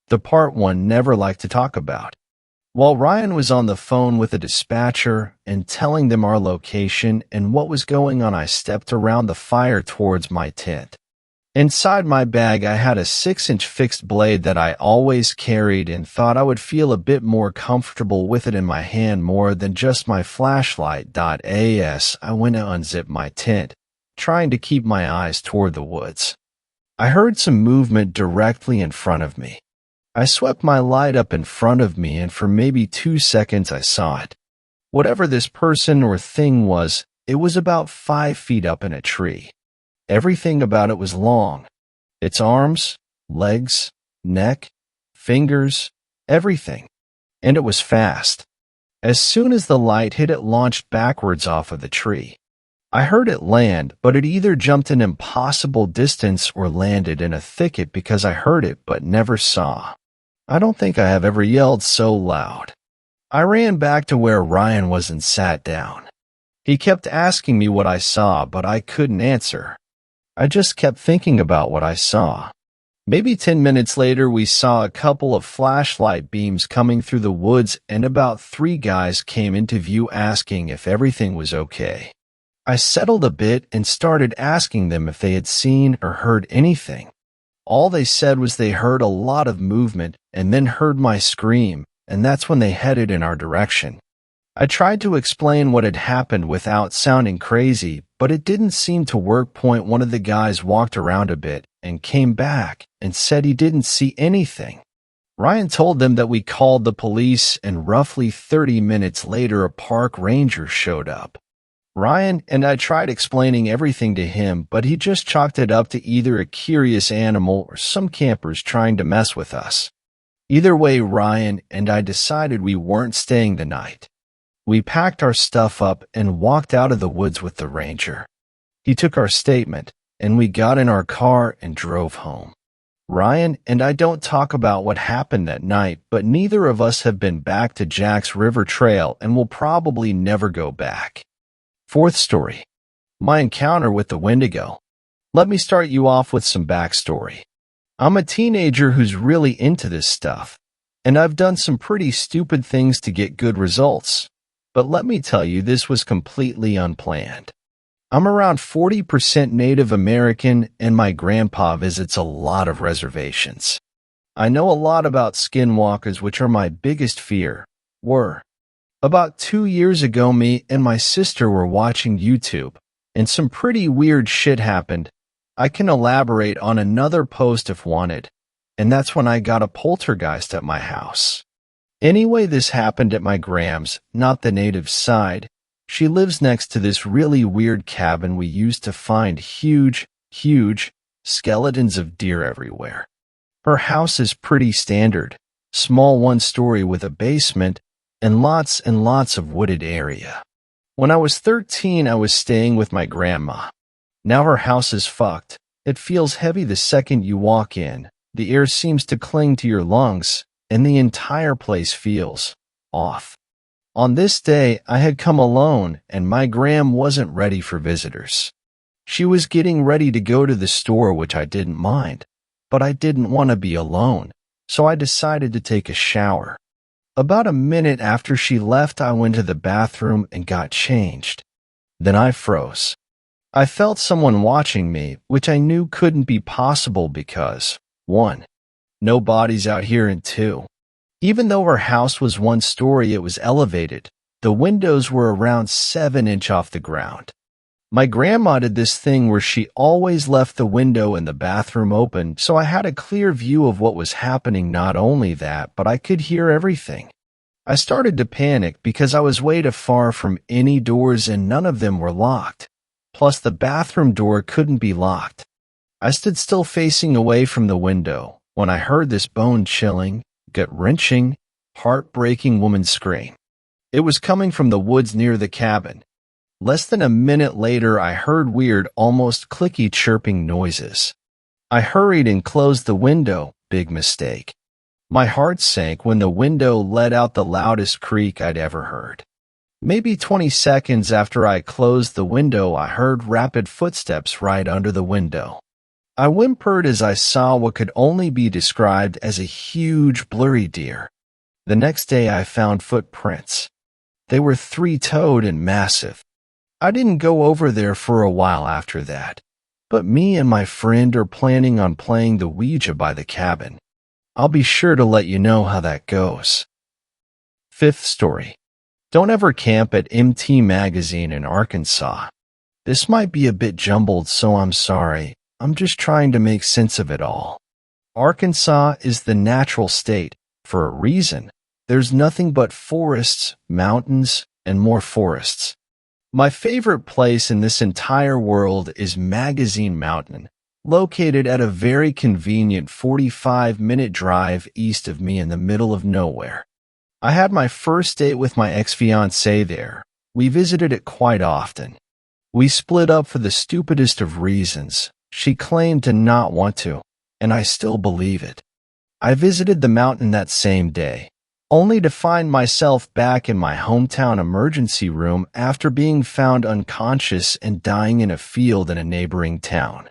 The part one never liked to talk about. While Ryan was on the phone with a dispatcher and telling them our location and what was going on, I stepped around the fire towards my tent. Inside my bag I had a 6-inch fixed blade that I always carried and thought I would feel a bit more comfortable with it in my hand more than just my flashlight. As I went to unzip my tent, trying to keep my eyes toward the woods. I heard some movement directly in front of me. I swept my light up in front of me and for maybe 2 seconds I saw it. Whatever this person or thing was, it was about 5 feet up in a tree. Everything about it was long. Its arms, legs, neck, fingers, everything. And it was fast. As soon as the light hit it, launched backwards off of the tree. I heard it land, but it either jumped an impossible distance or landed in a thicket because I heard it but never saw. I don't think I have ever yelled so loud. I ran back to where Ryan was and sat down. He kept asking me what I saw, but I couldn't answer. I just kept thinking about what I saw. Maybe 10 minutes later, we saw a couple of flashlight beams coming through the woods and about 3 guys came into view asking if everything was okay. I settled a bit and started asking them if they had seen or heard anything. All they said was they heard a lot of movement and then heard my scream, and that's when they headed in our direction. I tried to explain what had happened without sounding crazy, but it didn't seem to work. One of the guys walked around a bit and came back and said he didn't see anything. Ryan told them that we called the police, and roughly 30 minutes later a park ranger showed up. Ryan and I tried explaining everything to him, but he just chalked it up to either a curious animal or some campers trying to mess with us. Either way, Ryan and I decided we weren't staying the night. We packed our stuff up and walked out of the woods with the ranger. He took our statement, and we got in our car and drove home. Ryan and I don't talk about what happened that night, but neither of us have been back to Jack's River Trail and will probably never go back. 4th story. My encounter with the Wendigo. Let me start you off with some backstory. I'm a teenager who's really into this stuff, and I've done some pretty stupid things to get good results. But let me tell you, this was completely unplanned. I'm around 40% Native American, and my grandpa visits a lot of reservations. I know a lot about skinwalkers, which are my biggest fear. About 2 years ago, me and my sister were watching YouTube, and some pretty weird shit happened. I can elaborate on another post if wanted, and that's when I got a poltergeist at my house. Anyway, this happened at my Gram's, not the native side. She lives next to this really weird cabin we used to find huge skeletons of deer everywhere. Her house is pretty standard, small 1-story with a basement, and lots of wooded area. When I was 13, I was staying with my grandma. Now her house is fucked. It feels heavy the second you walk in. The air seems to cling to your lungs, and the entire place feels off. On this day, I had come alone, and my gram wasn't ready for visitors. She was getting ready to go to the store, which I didn't mind, but I didn't want to be alone, so I decided to take a shower. About a minute after she left, I went to the bathroom and got changed. Then I froze. I felt someone watching me, which I knew couldn't be possible because 1. No bodies out here, and 2. Even though our house was one story, it was elevated. The windows were around 7 inches off the ground. My grandma did this thing where she always left the window in the bathroom open, so I had a clear view of what was happening. Not only that, but I could hear everything. I started to panic because I was way too far from any doors and none of them were locked. Plus, the bathroom door couldn't be locked. I stood still facing away from the window when I heard this bone-chilling, gut-wrenching, heartbreaking woman scream. It was coming from the woods near the cabin. Less than a minute later, I heard weird, almost clicky chirping noises. I hurried and closed the window. Big mistake. My heart sank when the window let out the loudest creak I'd ever heard. Maybe 20 seconds after I closed the window, I heard rapid footsteps right under the window. I whimpered as I saw what could only be described as a huge, blurry deer. The next day, I found footprints. They were 3-toed and massive. I didn't go over there for a while after that, but me and my friend are planning on playing the Ouija by the cabin. I'll be sure to let you know how that goes. 5th story. Don't ever camp at MT Magazine in Arkansas. This might be a bit jumbled, so I'm sorry. I'm just trying to make sense of it all. Arkansas is the natural state for a reason. There's nothing but forests, mountains, and more forests. My favorite place in this entire world is Magazine Mountain, located at a very convenient 45-minute drive east of me in the middle of nowhere. I had my first date with my ex-fiancée there. We visited it quite often. We split up for the stupidest of reasons. She claimed to not want to, and I still believe it. I visited the mountain that same day, only to find myself back in my hometown emergency room after being found unconscious and dying in a field in a neighboring town.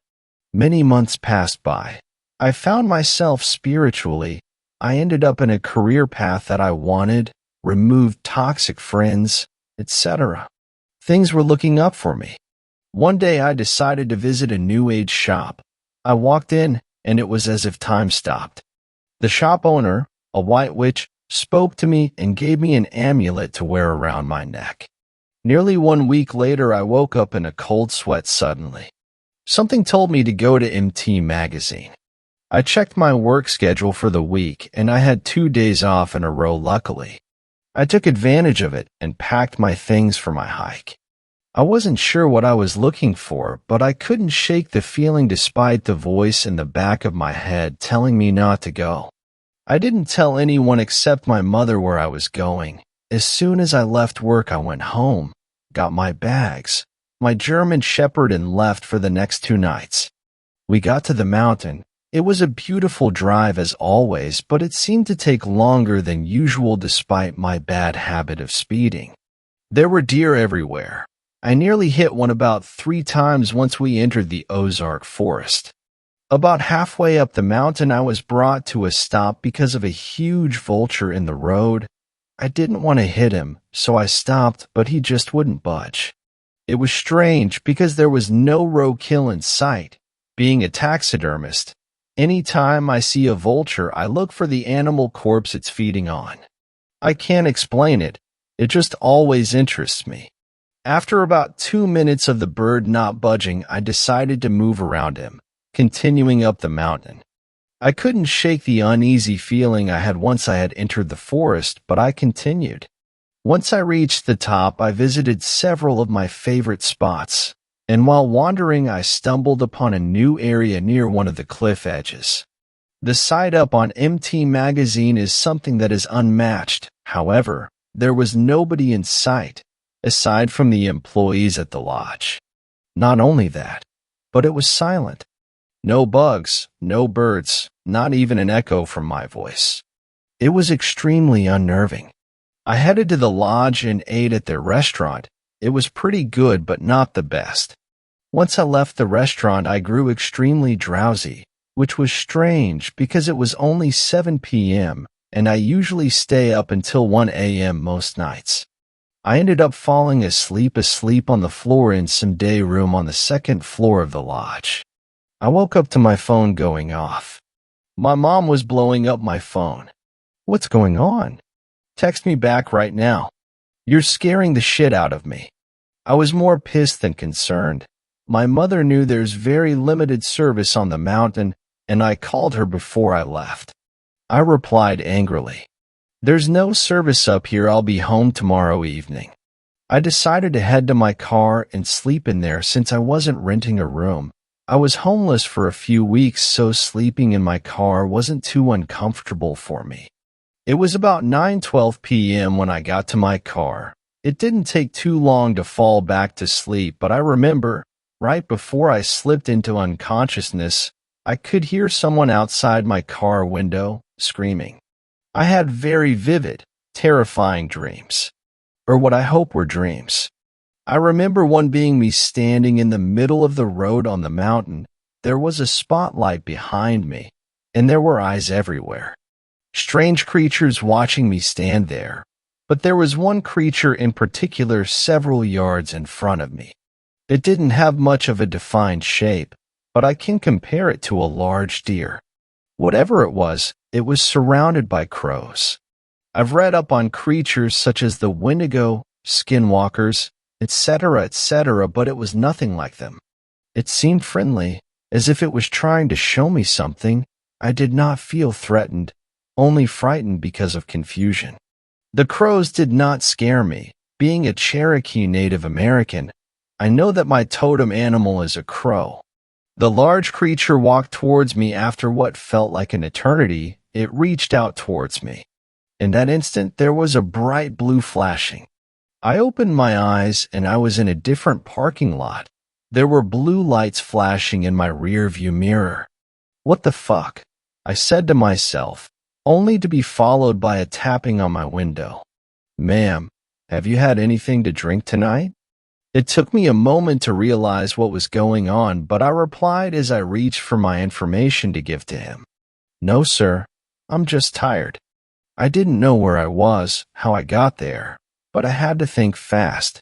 Many months passed by. I found myself spiritually. I ended up in a career path that I wanted, removed toxic friends, etc. Things were looking up for me. One day I decided to visit a New Age shop. I walked in, and it was as if time stopped. The shop owner, a white witch, spoke to me and gave me an amulet to wear around my neck. Nearly 1 week later, I woke up in a cold sweat suddenly. Something told me to go to MT Magazine. I checked my work schedule for the week, and I had 2 days off in a row, luckily. I took advantage of it and packed my things for my hike. I wasn't sure what I was looking for, but I couldn't shake the feeling despite the voice in the back of my head telling me not to go. I didn't tell anyone except my mother where I was going. As soon as I left work, I went home, got my bags, my German Shepherd, and left for the next 2 nights. We got to the mountain. It was a beautiful drive as always, but it seemed to take longer than usual despite my bad habit of speeding. There were deer everywhere. I nearly hit one about 3 times once we entered the Ozark forest. About halfway up the mountain, I was brought to a stop because of a huge vulture in the road. I didn't want to hit him, so I stopped, but he just wouldn't budge. It was strange because there was no roadkill in sight. Being a taxidermist, any time I see a vulture, I look for the animal corpse it's feeding on. I can't explain it. It just always interests me. After about 2 minutes of the bird not budging, I decided to move around him, continuing up the mountain. I couldn't shake the uneasy feeling I had once I had entered the forest, but I continued. Once I reached the top, I visited several of my favorite spots, and while wandering, I stumbled upon a new area near one of the cliff edges. The sight up on MT Magazine is something that is unmatched. However, there was nobody in sight, aside from the employees at the lodge. Not only that, but it was silent. No bugs, no birds, not even an echo from my voice. It was extremely unnerving. I headed to the lodge and ate at their restaurant. It was pretty good, but not the best. Once I left the restaurant, I grew extremely drowsy, which was strange because it was only 7 p.m., and I usually stay up until 1 a.m. most nights. I ended up falling asleep on the floor in some day room on the second floor of the lodge. I woke up to my phone going off. My mom was blowing up my phone. "What's going on? Text me back right now. You're scaring the shit out of me." I was more pissed than concerned. My mother knew there's very limited service on the mountain, and I called her before I left. I replied angrily, "There's no service up here. I'll be home tomorrow evening." I decided to head to my car and sleep in there since I wasn't renting a room. I was homeless for a few weeks, so sleeping in my car wasn't too uncomfortable for me. It was about 9:12 p.m. when I got to my car. It didn't take too long to fall back to sleep, but I remember, right before I slipped into unconsciousness, I could hear someone outside my car window screaming. I had very vivid, terrifying dreams, or what I hope were dreams. I remember one being me standing in the middle of the road on the mountain. There was a spotlight behind me, and there were eyes everywhere. Strange creatures watching me stand there, but there was one creature in particular several yards in front of me. It didn't have much of a defined shape, but I can compare it to a large deer. Whatever it was surrounded by crows. I've read up on creatures such as the Wendigo, skinwalkers, etc., but it was nothing like them. It seemed friendly, as if it was trying to show me something. I did not feel threatened, only frightened because of confusion. The crows did not scare me. Being a Cherokee Native American, I know that my totem animal is a crow. The large creature walked towards me after what felt like an eternity. It reached out towards me. In that instant, there was a bright blue flashing. I opened my eyes and I was in a different parking lot. There were blue lights flashing in my rear-view mirror. What the fuck? I said to myself, only to be followed by a tapping on my window. "Ma'am, have you had anything to drink tonight?" It took me a moment to realize what was going on, but I replied as I reached for my information to give to him. "No, sir. I'm just tired." I didn't know where I was, how I got there, but I had to think fast.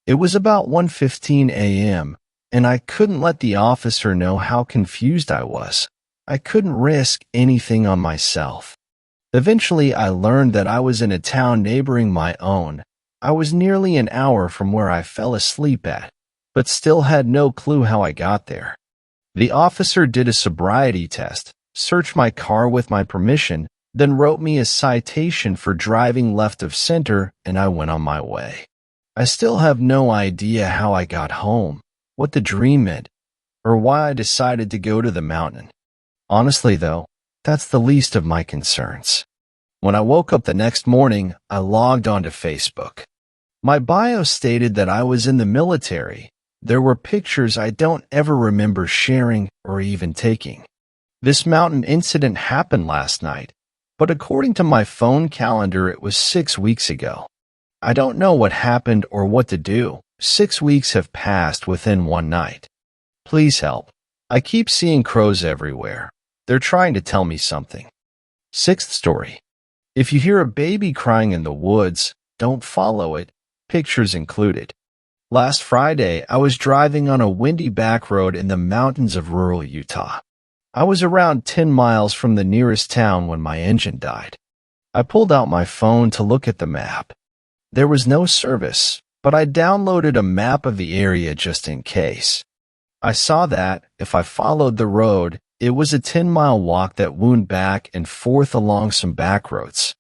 It was about 1:15 a.m., and I couldn't let the officer know how confused I was. I couldn't risk anything on myself. Eventually, I learned that I was in a town neighboring my own. I was nearly an hour from where I fell asleep at, but still had no clue how I got there. The officer did a sobriety test, searched my car with my permission, then wrote me a citation for driving left of center, and I went on my way. I still have no idea how I got home, what the dream meant, or why I decided to go to the mountain. Honestly, though, that's the least of my concerns. When I woke up the next morning, I logged onto Facebook. My bio stated that I was in the military. There were pictures I don't ever remember sharing or even taking. This mountain incident happened last night, but according to my phone calendar, it was 6 weeks ago. I don't know what happened or what to do. 6 weeks have passed within one night. Please help. I keep seeing crows everywhere. They're trying to tell me something. Sixth story. If you hear a baby crying in the woods, don't follow it. Pictures included. Last Friday, I was driving on a windy back road in the mountains of rural Utah. I was around 10 miles from the nearest town when my engine died. I pulled out my phone to look at the map. There was no service, but I downloaded a map of the area just in case. I saw that, if I followed the road, it was a 10-mile walk that wound back and forth along some back roads.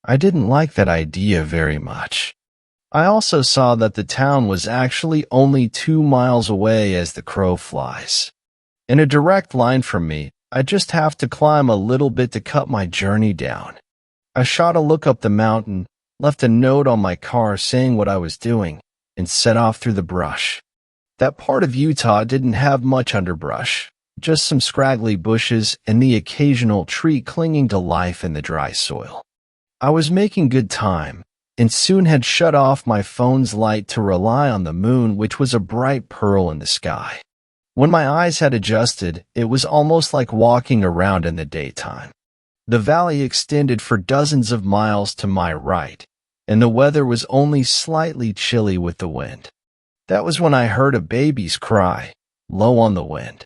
I didn't like that idea very much. I also saw that the town was actually only 2 miles away as the crow flies. In a direct line from me, I just have to climb a little bit to cut my journey down. I shot a look up the mountain, left a note on my car saying what I was doing, and set off through the brush. That part of Utah didn't have much underbrush, just some scraggly bushes and the occasional tree clinging to life in the dry soil. I was making good time, and soon had shut off my phone's light to rely on the moon, which was a bright pearl in the sky. When my eyes had adjusted, it was almost like walking around in the daytime. The valley extended for dozens of miles to my right, and the weather was only slightly chilly with the wind. That was when I heard a baby's cry, low on the wind.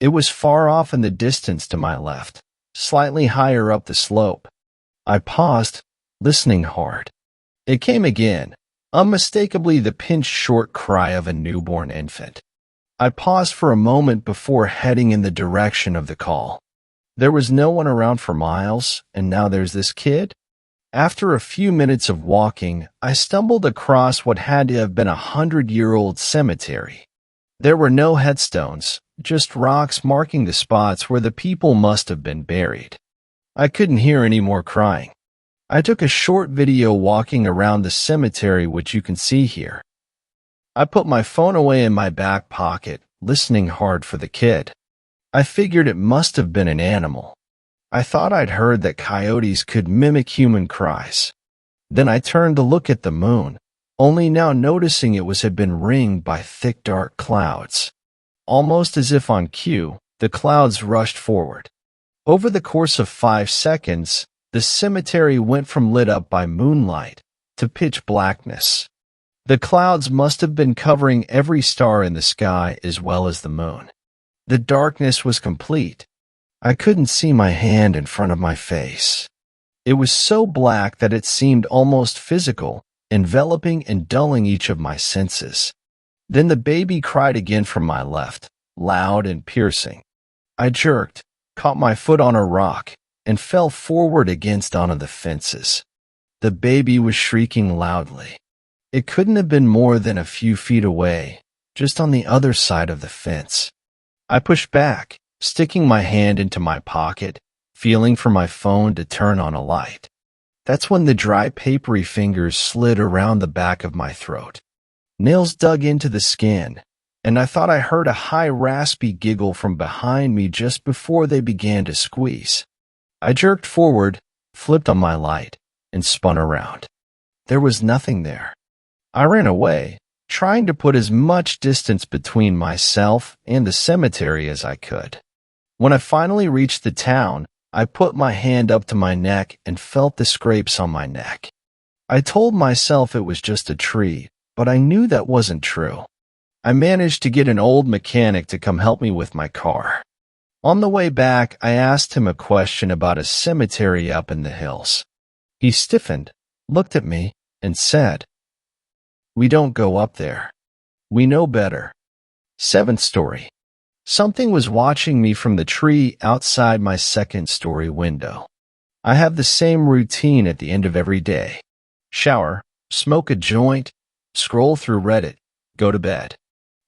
It was far off in the distance to my left, slightly higher up the slope. I paused, listening hard. It came again, unmistakably the pinched short cry of a newborn infant. I paused for a moment before heading in the direction of the call. There was no one around for miles, and now there's this kid? After a few minutes of walking, I stumbled across what had to have been a 100-year-old cemetery. There were no headstones, just rocks marking the spots where the people must have been buried. I couldn't hear any more crying. I took a short video walking around the cemetery, which you can see here. I put my phone away in my back pocket, listening hard for the kid. I figured it must have been an animal. I thought I'd heard that coyotes could mimic human cries. Then I turned to look at the moon, only now noticing had been ringed by thick dark clouds. Almost as if on cue, the clouds rushed forward. Over the course of 5 seconds, the cemetery went from lit up by moonlight to pitch blackness. The clouds must have been covering every star in the sky as well as the moon. The darkness was complete. I couldn't see my hand in front of my face. It was so black that it seemed almost physical, enveloping and dulling each of my senses. Then the baby cried again from my left, loud and piercing. I jerked, caught my foot on a rock, and fell forward against one of the fences. The baby was shrieking loudly. It couldn't have been more than a few feet away, just on the other side of the fence. I pushed back, sticking my hand into my pocket, feeling for my phone to turn on a light. That's when the dry, papery fingers slid around the back of my throat. Nails dug into the skin, and I thought I heard a high, raspy giggle from behind me just before they began to squeeze. I jerked forward, flipped on my light, and spun around. There was nothing there. I ran away, trying to put as much distance between myself and the cemetery as I could. When I finally reached the town, I put my hand up to my neck and felt the scrapes on my neck. I told myself it was just a tree, but I knew that wasn't true. I managed to get an old mechanic to come help me with my car. On the way back, I asked him a question about a cemetery up in the hills. He stiffened, looked at me, and said, "We don't go up there. We know better." 7th story. Something was watching me from the tree outside my 2nd-story window. I have the same routine at the end of every day. Shower, smoke a joint, scroll through Reddit, go to bed.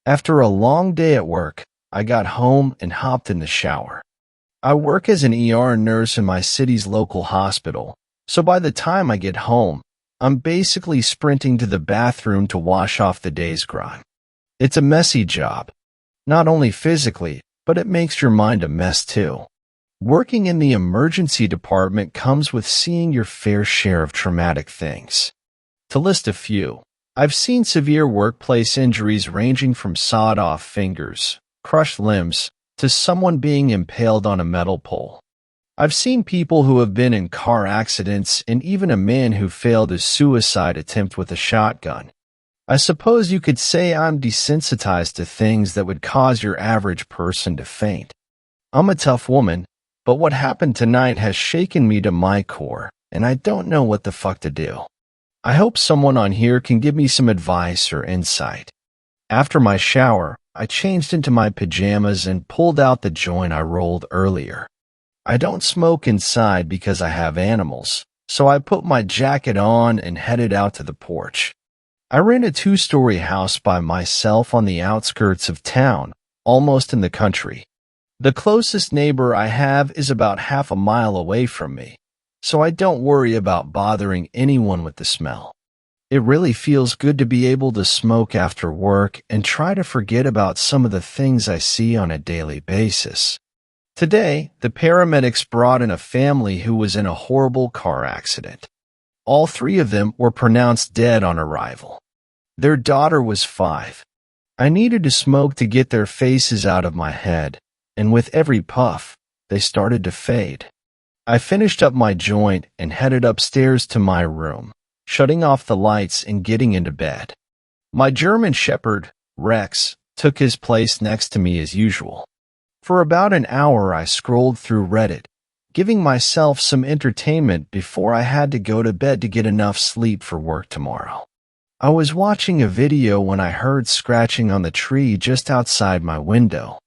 After a long day at work, I got home and hopped in the shower. I work as an ER nurse in my city's local hospital, so by the time I get home, I'm basically sprinting to the bathroom to wash off the day's grime. It's a messy job. Not only physically, but it makes your mind a mess too. Working in the emergency department comes with seeing your fair share of traumatic things. To list a few, I've seen severe workplace injuries ranging from sawed-off fingers, crushed limbs, to someone being impaled on a metal pole. I've seen people who have been in car accidents and even a man who failed a suicide attempt with a shotgun. I suppose you could say I'm desensitized to things that would cause your average person to faint. I'm a tough woman, but what happened tonight has shaken me to my core, and I don't know what the fuck to do. I hope someone on here can give me some advice or insight. After my shower, I changed into my pajamas and pulled out the joint I rolled earlier. I don't smoke inside because I have animals, so I put my jacket on and headed out to the porch. I rent a 2-story house by myself on the outskirts of town, almost in the country. The closest neighbor I have is about half a mile away from me, so I don't worry about bothering anyone with the smell. It really feels good to be able to smoke after work and try to forget about some of the things I see on a daily basis. Today, the paramedics brought in a family who was in a horrible car accident. All 3 of them were pronounced dead on arrival. Their daughter was 5. I needed to smoke to get their faces out of my head, and with every puff, they started to fade. I finished up my joint and headed upstairs to my room, shutting off the lights and getting into bed. My German Shepherd, Rex, took his place next to me as usual. For about an hour I scrolled through Reddit, giving myself some entertainment before I had to go to bed to get enough sleep for work tomorrow. I was watching a video when I heard scratching on the tree just outside my window.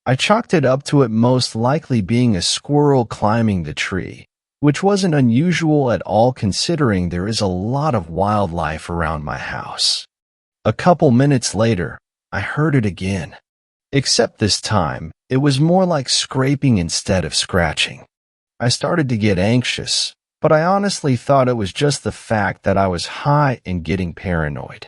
I chalked it up to it most likely being a squirrel climbing the tree, which wasn't unusual at all considering there is a lot of wildlife around my house. A couple minutes later, I heard it again. Except this time, it was more like scraping instead of scratching. I started to get anxious, but I honestly thought it was just the fact that I was high and getting paranoid.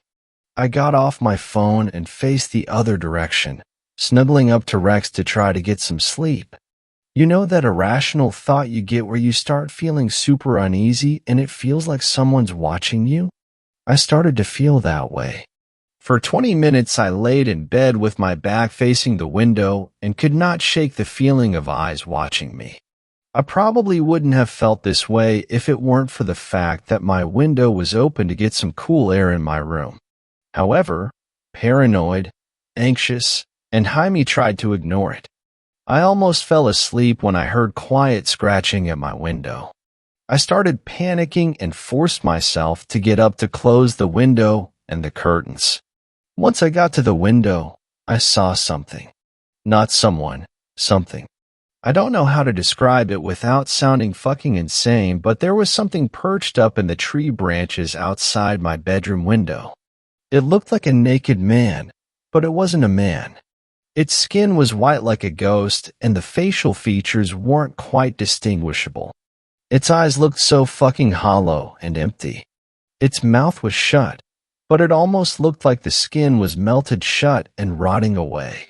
I got off my phone and faced the other direction, snuggling up to Rex to try to get some sleep. You know that irrational thought you get where you start feeling super uneasy and it feels like someone's watching you? I started to feel that way. For 20 minutes I laid in bed with my back facing the window and could not shake the feeling of eyes watching me. I probably wouldn't have felt this way if it weren't for the fact that my window was open to get some cool air in my room. However, paranoid, anxious, and Jaime tried to ignore it. I almost fell asleep when I heard quiet scratching at my window. I started panicking and forced myself to get up to close the window and the curtains. Once I got to the window, I saw something. Not someone, something. I don't know how to describe it without sounding fucking insane, but there was something perched up in the tree branches outside my bedroom window. It looked like a naked man, but it wasn't a man. Its skin was white like a ghost, and the facial features weren't quite distinguishable. Its eyes looked so fucking hollow and empty. Its mouth was shut, but it almost looked like the skin was melted shut and rotting away.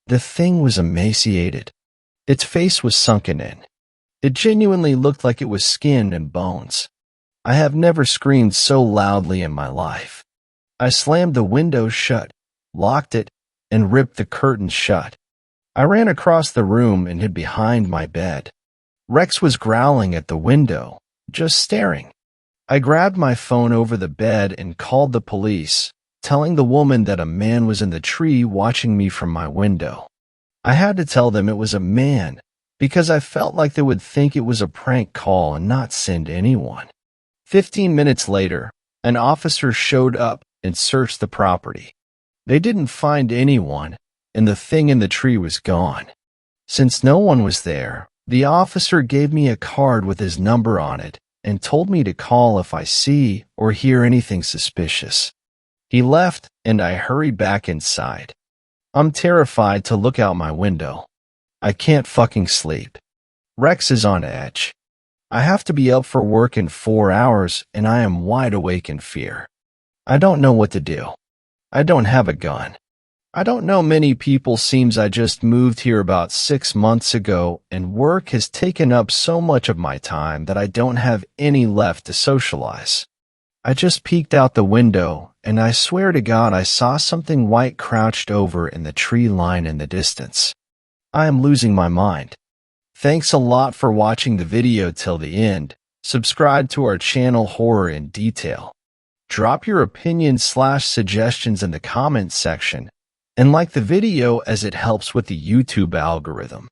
The thing was emaciated. Its face was sunken in. It genuinely looked like it was skin and bones. I have never screamed so loudly in my life. I slammed the window shut, locked it, and ripped the curtains shut. I ran across the room and hid behind my bed. Rex was growling at the window, just staring. I grabbed my phone over the bed and called the police, telling the woman that a man was in the tree watching me from my window. I had to tell them it was a man because I felt like they would think it was a prank call and not send anyone. 15 minutes later, an officer showed up and searched the property. They didn't find anyone, and the thing in the tree was gone. Since no one was there, the officer gave me a card with his number on it and told me to call if I see or hear anything suspicious. He left, and I hurried back inside. I'm terrified to look out my window. I can't fucking sleep. Rex is on edge. I have to be up for work in 4 hours, and I am wide awake in fear. I don't know what to do. I don't have a gun. I don't know many people. Seems I just moved here about 6 months ago, and work has taken up so much of my time that I don't have any left to socialize. I just peeked out the window, and I swear to God I saw something white crouched over in the tree line in the distance. I am losing my mind. Thanks a lot for watching the video till the end. Subscribe to our channel Horror in Detail. Drop your opinions/suggestions in the comments section, and like the video as it helps with the YouTube algorithm.